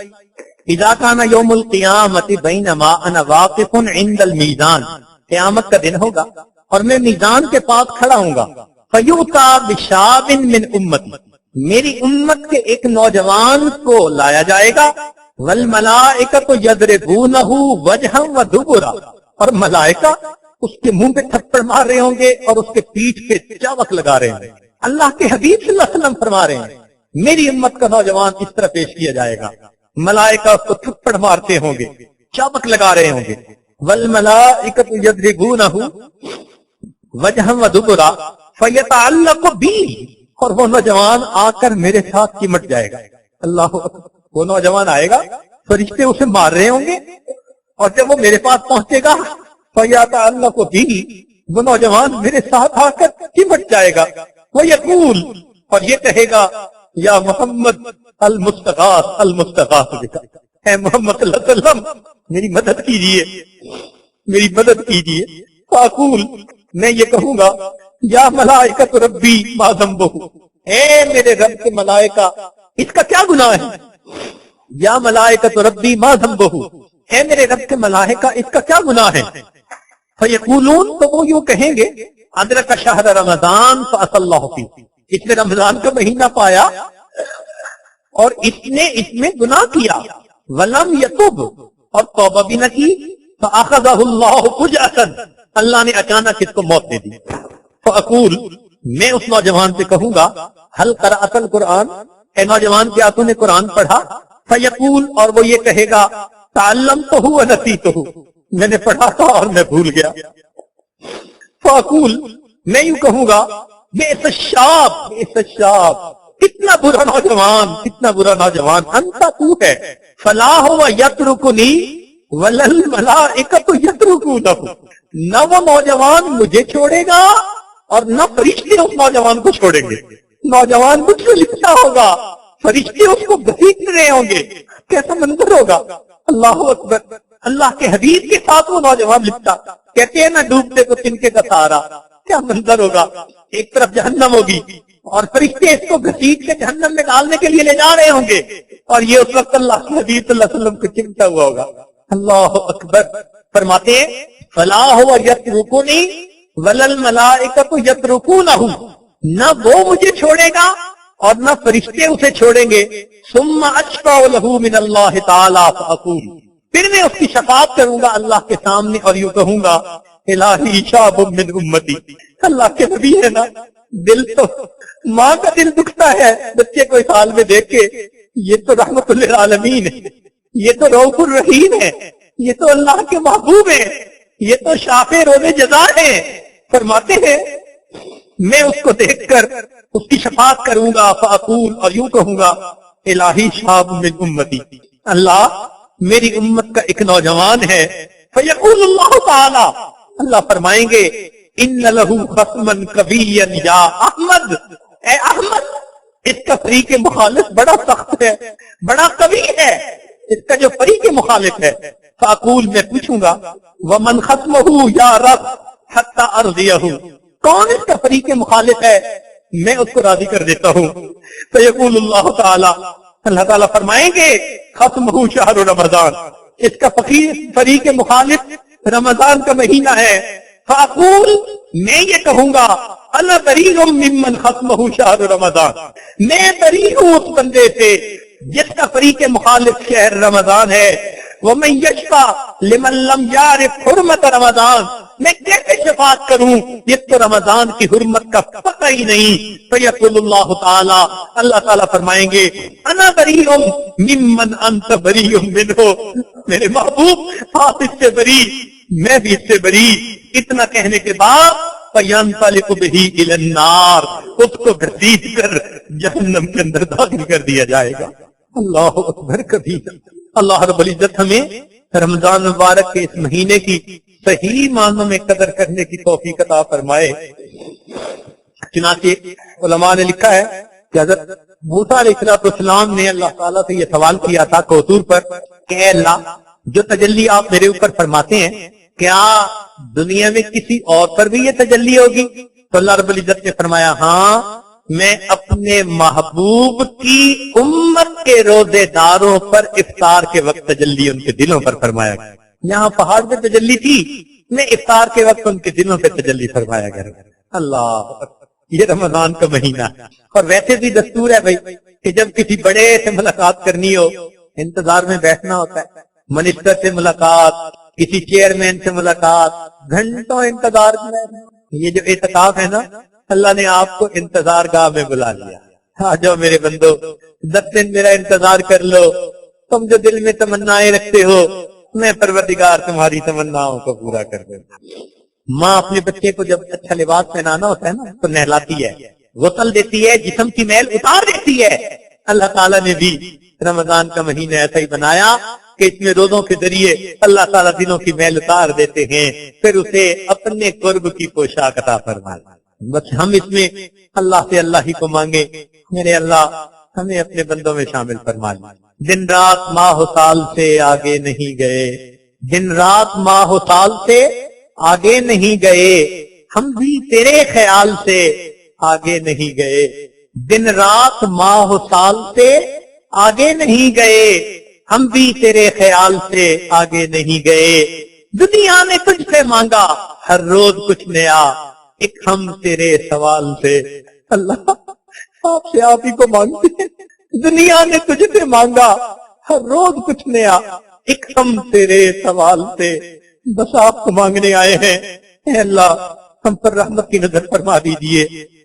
اذا کان یوم القیامت بینما انا واقف عند المیزان، قیامت کا دن ہوگا اور میں میزان کے پاس کھڑا ہوں گا، فیؤتی بشاب من امتی، میری امت کے ایک نوجوان کو لایا جائے گا، والملائکۃ یضربونہ وجہا ودبرا، اور ملائکہ اس کے منہ پہ تھپڑ مار رہے ہوں گے اور اس کے پیٹھ پہ چابک لگا رہے ہوں گے۔ اللہ کے حبیب صلی اللہ علیہ وسلم فرما رہے ہیں میری امت کا نوجوان اس طرح پیش کیا جائے گا، ملائکہ اس کو تھپڑ مارتے ہوں گے، چابک لگا رہے ہوں گے، والملائکۃ یضربونہ وجہا ودبرا فیتعلق بی، اور وہ نوجوان آ کر میرے ساتھ چمٹ جائے گا۔ اللہ اکبر۔ وہ نوجوان آئے گا، فرشتے اسے مار رہے ہوں گے، اور جب وہ میرے پاس پہنچے گا فیتعلق بی، وہ نوجوان میرے ساتھ آ کر چمٹ جائے گا، وہ یقول، اور یہ کہے گا یا محمد المستغاث المستغاث بک، اے محمد صلی اللہ علیہ وسلم میری مدد کیجیے، میری مدد کیجیے۔ فاقول، میں یہ کہوں گا یا ملائکۃ ربی ما ذنبہ، اے میرے رب کے ملائکہ اس کا کیا گناہ ہے؟ یا ملائکۃ ربی ما ذنبہ، اے میرے رب کے ملائکہ اس کا کیا گناہ ہے؟ فیقولون، تو وہ یوں کہیں گے ادرک شہر رمضان فعصى اللہ فیہ، اس نے رمضان کا مہینہ پایا اور اس نے اس میں گناہ کیا، ولم یتب، اور توبہ بھی نہ کی، فاخذہ اللہ فجأۃ، اللہ نے اچانک اس کو موت دے دی۔ فاقول، میں اس نوجوان سے کہوں گا هل قرأت القرآن، اے نوجوان کیا تو نے قرآن پڑھا؟ فیقول، اور وہ یہ کہے گا تعلمتہ ونسیتہ، میں نے پڑھا تھا اور میں بھول گیا۔ فاقول، میں یوں کہوں گا بئس الشاب، بئس الشاب، کتنا برا نوجوان، کتنا برا نوجوان، انت تو ہے، فلا هو یترکنی ولا الملائکۃ یترکونہ، نہ وہ نوجوان مجھے چھوڑے گا اور نہ فرشتے اس نوجوان کو چھوڑیں گے۔ نوجوان مجھ سے لکھا ہوگا، فرشتے اس کو گھسیٹ رہے ہوں گے، کیسا منظر ہوگا۔ اللہ اکبر۔ اللہ کے حبیب کے ساتھ وہ نوجوان لکھتا، کہتے ہیں نہ ڈوبتے کو تنکے کا سہارا، کیا منظر ہوگا۔ ایک طرف جہنم ہوگی اور فرشتے اس کو گھسیٹ کے جہنم میں ڈالنے کے لیے لے جا رہے ہوں گے، اور یہ اس وقت اللہ کے حبیب صلی اللہ علیہ وسلم کو چمٹا ہوا ہوگا۔ اللہ اکبر۔ فرماتے ہیں فلا هو یترکنی ولا الملائکۃ یترکونہ، نہ وہ مجھے چھوڑے گا اور نہ فرشتے اسے چھوڑیں گے۔ ثم اشفع له من اللہ تعالی فاقول، پھر میں اس کی شفاعت کروں گا اللہ کے سامنے اور یوں کہوں گا الہی شاب من امتی، اللہ کے نبی ہے نا، دل تو ماں کا دل دکھتا ہے بچے کو اس حال میں دیکھ کے، یہ تو رحمت للعالمین ہے، یہ تو رؤوف الرحیم ہے، یہ تو اللہ کے محبوب ہے، یہ تو شافع روز جزا ہے۔ فرماتے ہیں میں اس کو دیکھ کر اس کی شفاعت کروں گا، فاقول، اور یوں کہوں گا الہی شاب من امتی، اللہ میری امت کا ایک نوجوان ہے۔ فیقول اللہ تعالی، اللہ فرمائیں گے ان لہ خصما قویا یا احمد، اے احمد اس کا فریق مخالف بڑا سخت ہے، بڑا قوی ہے، اس کا جو فریق مخالف ہے۔ فاقول، میں پوچھوں گا ومن خصمہ یا رب حتی ارضیہ، کون اس کا فریق مخالف ہے، میں اس کو راضی کر دیتا ہوں۔ فیقول اللہ تعالی، اللہ تعالیٰ فرمائیں گے خصمہ شہر رمضان، اس کا فریق مخالف رمضان کا مہینہ ہے۔ فاقول، میں یہ کہوں گا انا بریء ممن خصمہ شہر رمضان، میں بری ہوں اس بندے سے جس کا فریق مخالف شہر رمضان ہے۔ ومن یشفع لمن لم یعرف حرمت رمضان، میں کیسے شفاعت کروں جس کو رمضان کی حرمت کا پتہ ہی نہیں۔ فیقول اللہ تعالی، اللہ تعالیٰ فرمائیں گے انا بریء ممن انت بریء منہ، میرے محبوب آپ اس سے بری میں بھی اس سے بری. اتنا کہنے کے بعد فَيَنْطَلِقُ بِهِ إِلَى النَّارِ، اس کو گھسیٹ کر جہنم کے اندر داخل کر دیا جائے گا. اللہ اکبر کبیر. اللہ رب العزت ہمیں رمضان مبارک کے اس مہینے کی صحیح معنوں میں قدر کرنے کی توفیق عطا فرمائے. چنانچہ علماء نے لکھا ہے کہ حضرت موسیٰ علیہ السلام نے اللہ تعالیٰ سے یہ سوال کیا تھا کوثر پر کہ اے اللہ، جو تجلی آپ میرے اوپر فرماتے ہیں کیا دنیا میں کسی اور پر بھی یہ تجلی ہوگی؟ تو اللہ رب العزت نے فرمایا ہاں، میں اپنے محبوب کی امت کے روزے داروں پر افطار کے وقت تجلی ان کے دلوں پر فرمایا گیا. یہاں پہاڑ پہ تجلی تھی، میں افطار کے وقت ان کے دلوں پہ تجلی فرمایا گیا. اللہ، یہ رمضان کا مہینہ. اور ویسے بھی دستور ہے بھائی کہ جب کسی بڑے سے ملاقات کرنی ہو انتظار میں بیٹھنا ہوتا ہے. منسٹر سے ملاقات، کسی چیئرمین سے ملاقات، گھنٹوں انتظار میں. یہ جو اعتکاف ہے نا، اللہ نے آپ کو انتظار گاہ میں بلا لیا. آ جاؤ میرے بندو، 10 دن میرا انتظار کر لو. تم جو دل میں تمنائیں رکھتے ہو میں پروردگار تمہاری تمناؤں کو پورا کر دوں. ماں اپنے بچے کو جب اچھا لباس پہنانا ہوتا ہے نا تو نہلاتی ہے، غسل دیتی ہے، جسم کی میل اتار دیتی ہے. اللہ تعالیٰ نے بھی رمضان کا مہینہ ایسا ہی بنایا کہ اس میں روزوں کے ذریعے اللہ تعالیٰ دلوں کی میل اتار دیتے ہیں، پھر اسے اپنے قرب کی پوشاک عطا فرماتا. بس ہم اس میں اللہ سے اللہ ہی کو مانگے. میرے اللہ ہمیں اپنے بندوں میں شامل فرما لے. دن رات ماہ و سال سے آگے نہیں گئے، دن رات ماہ و سال سے آگے نہیں گئے، ہم بھی تیرے خیال سے آگے نہیں گئے. دن رات ماہ و سال سے آگے نہیں گئے، ہم بھی تیرے خیال سے آگے نہیں گئے. دنیا نے تجھ سے مانگا ہر روز کچھ نیا، ایک ہم تیرے سوال سے. اللہ، آپ سے آپ ہی کو مانگتے ہیں. دنیا نے تجھ سے مانگا ہر روز کچھ نیا، ایک ہم تیرے سوال سے. بس آپ کو مانگنے آئے ہیں. اے اللہ، ہم پر رحمت کی نظر فرما دیجئے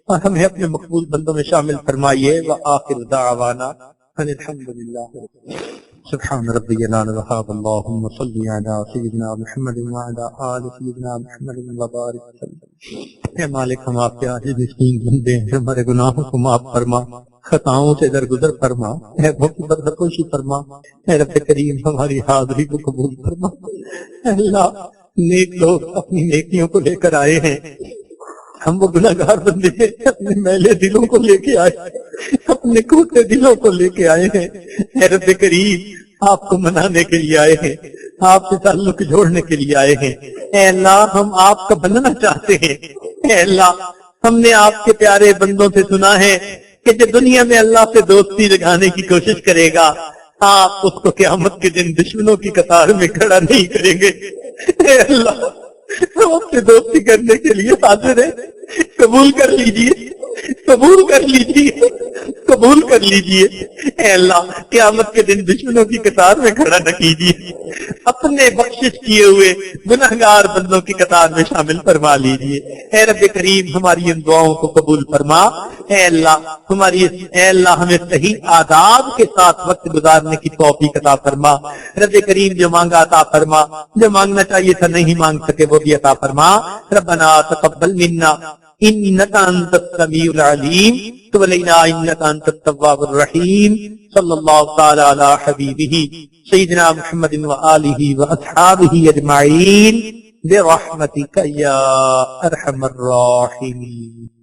اور ہمیں اپنے مقبول بندوں میں شامل فرمائیے. وآخر دعوانا ان الحمدللہ. سبحان ربی العلی الوہاب. اللہم صلی علی سیدنا محمد وعلی آل سیدنا محمد وبارک وسلم. اے مالک، ہم آپ کے عاجز مسکین بندے ہیں، ہمارے گناہوں کو معاف فرما، خطاؤں سے درگزر فرما، اے بردکوشی فرما. اے رب کریم، ہماری حاضری کو قبول فرما. اے اللہ، نیک لوگ اپنی نیکیوں کو لے کر آئے ہیں، ہم وہ گناہگار بندے ہیں اپنے میلے دلوں کو لے کے آئے، اپنے کوتے دلوں کو لے کے آئے ہیں. اے رب کریم، آپ کو منانے کے لیے آئے ہیں، آپ سے تعلق جوڑنے کے لیے آئے ہیں. اے اللہ، ہم آپ کا بننا چاہتے ہیں. اے اللہ، ہم نے آپ کے پیارے بندوں سے سنا ہے کہ جو دنیا میں اللہ سے دوستی لگانے کی کوشش کرے گا آپ اس کو قیامت کے دن دشمنوں کی قطار میں کھڑا نہیں کریں گے. اے اللہ، ہم آپ سے دوستی کرنے کے لیے حاضر ہیں. قبول کر لیجئے، قبول کر لیجئے، قبول کر لیجئے. اے اللہ، قیامت کے دن دشمنوں کی قطار میں کھڑا نہ کیجئے، اپنے بخشش کیے ہوئے گناہگار بندوں کی قطار میں شامل فرما لیجئے. اے رب کریم، ہماری ان دعاؤں کو قبول فرما. اے اللہ ہمیں صحیح آداب کے ساتھ وقت گزارنے کی توفیق عطا فرما. رب کریم، جو مانگا عطا فرما، جو مانگنا چاہیے تھا نہیں مانگ سکے وہ بھی عطا فرما. ربنا تقبل منا انك انت السميع العليم تب علينا انك انت التواب الرحيم. صلى الله تعالى على حبيبه سيدنا محمد وآله وأصحابه أجمعين برحمتك يا أرحم الراحمين.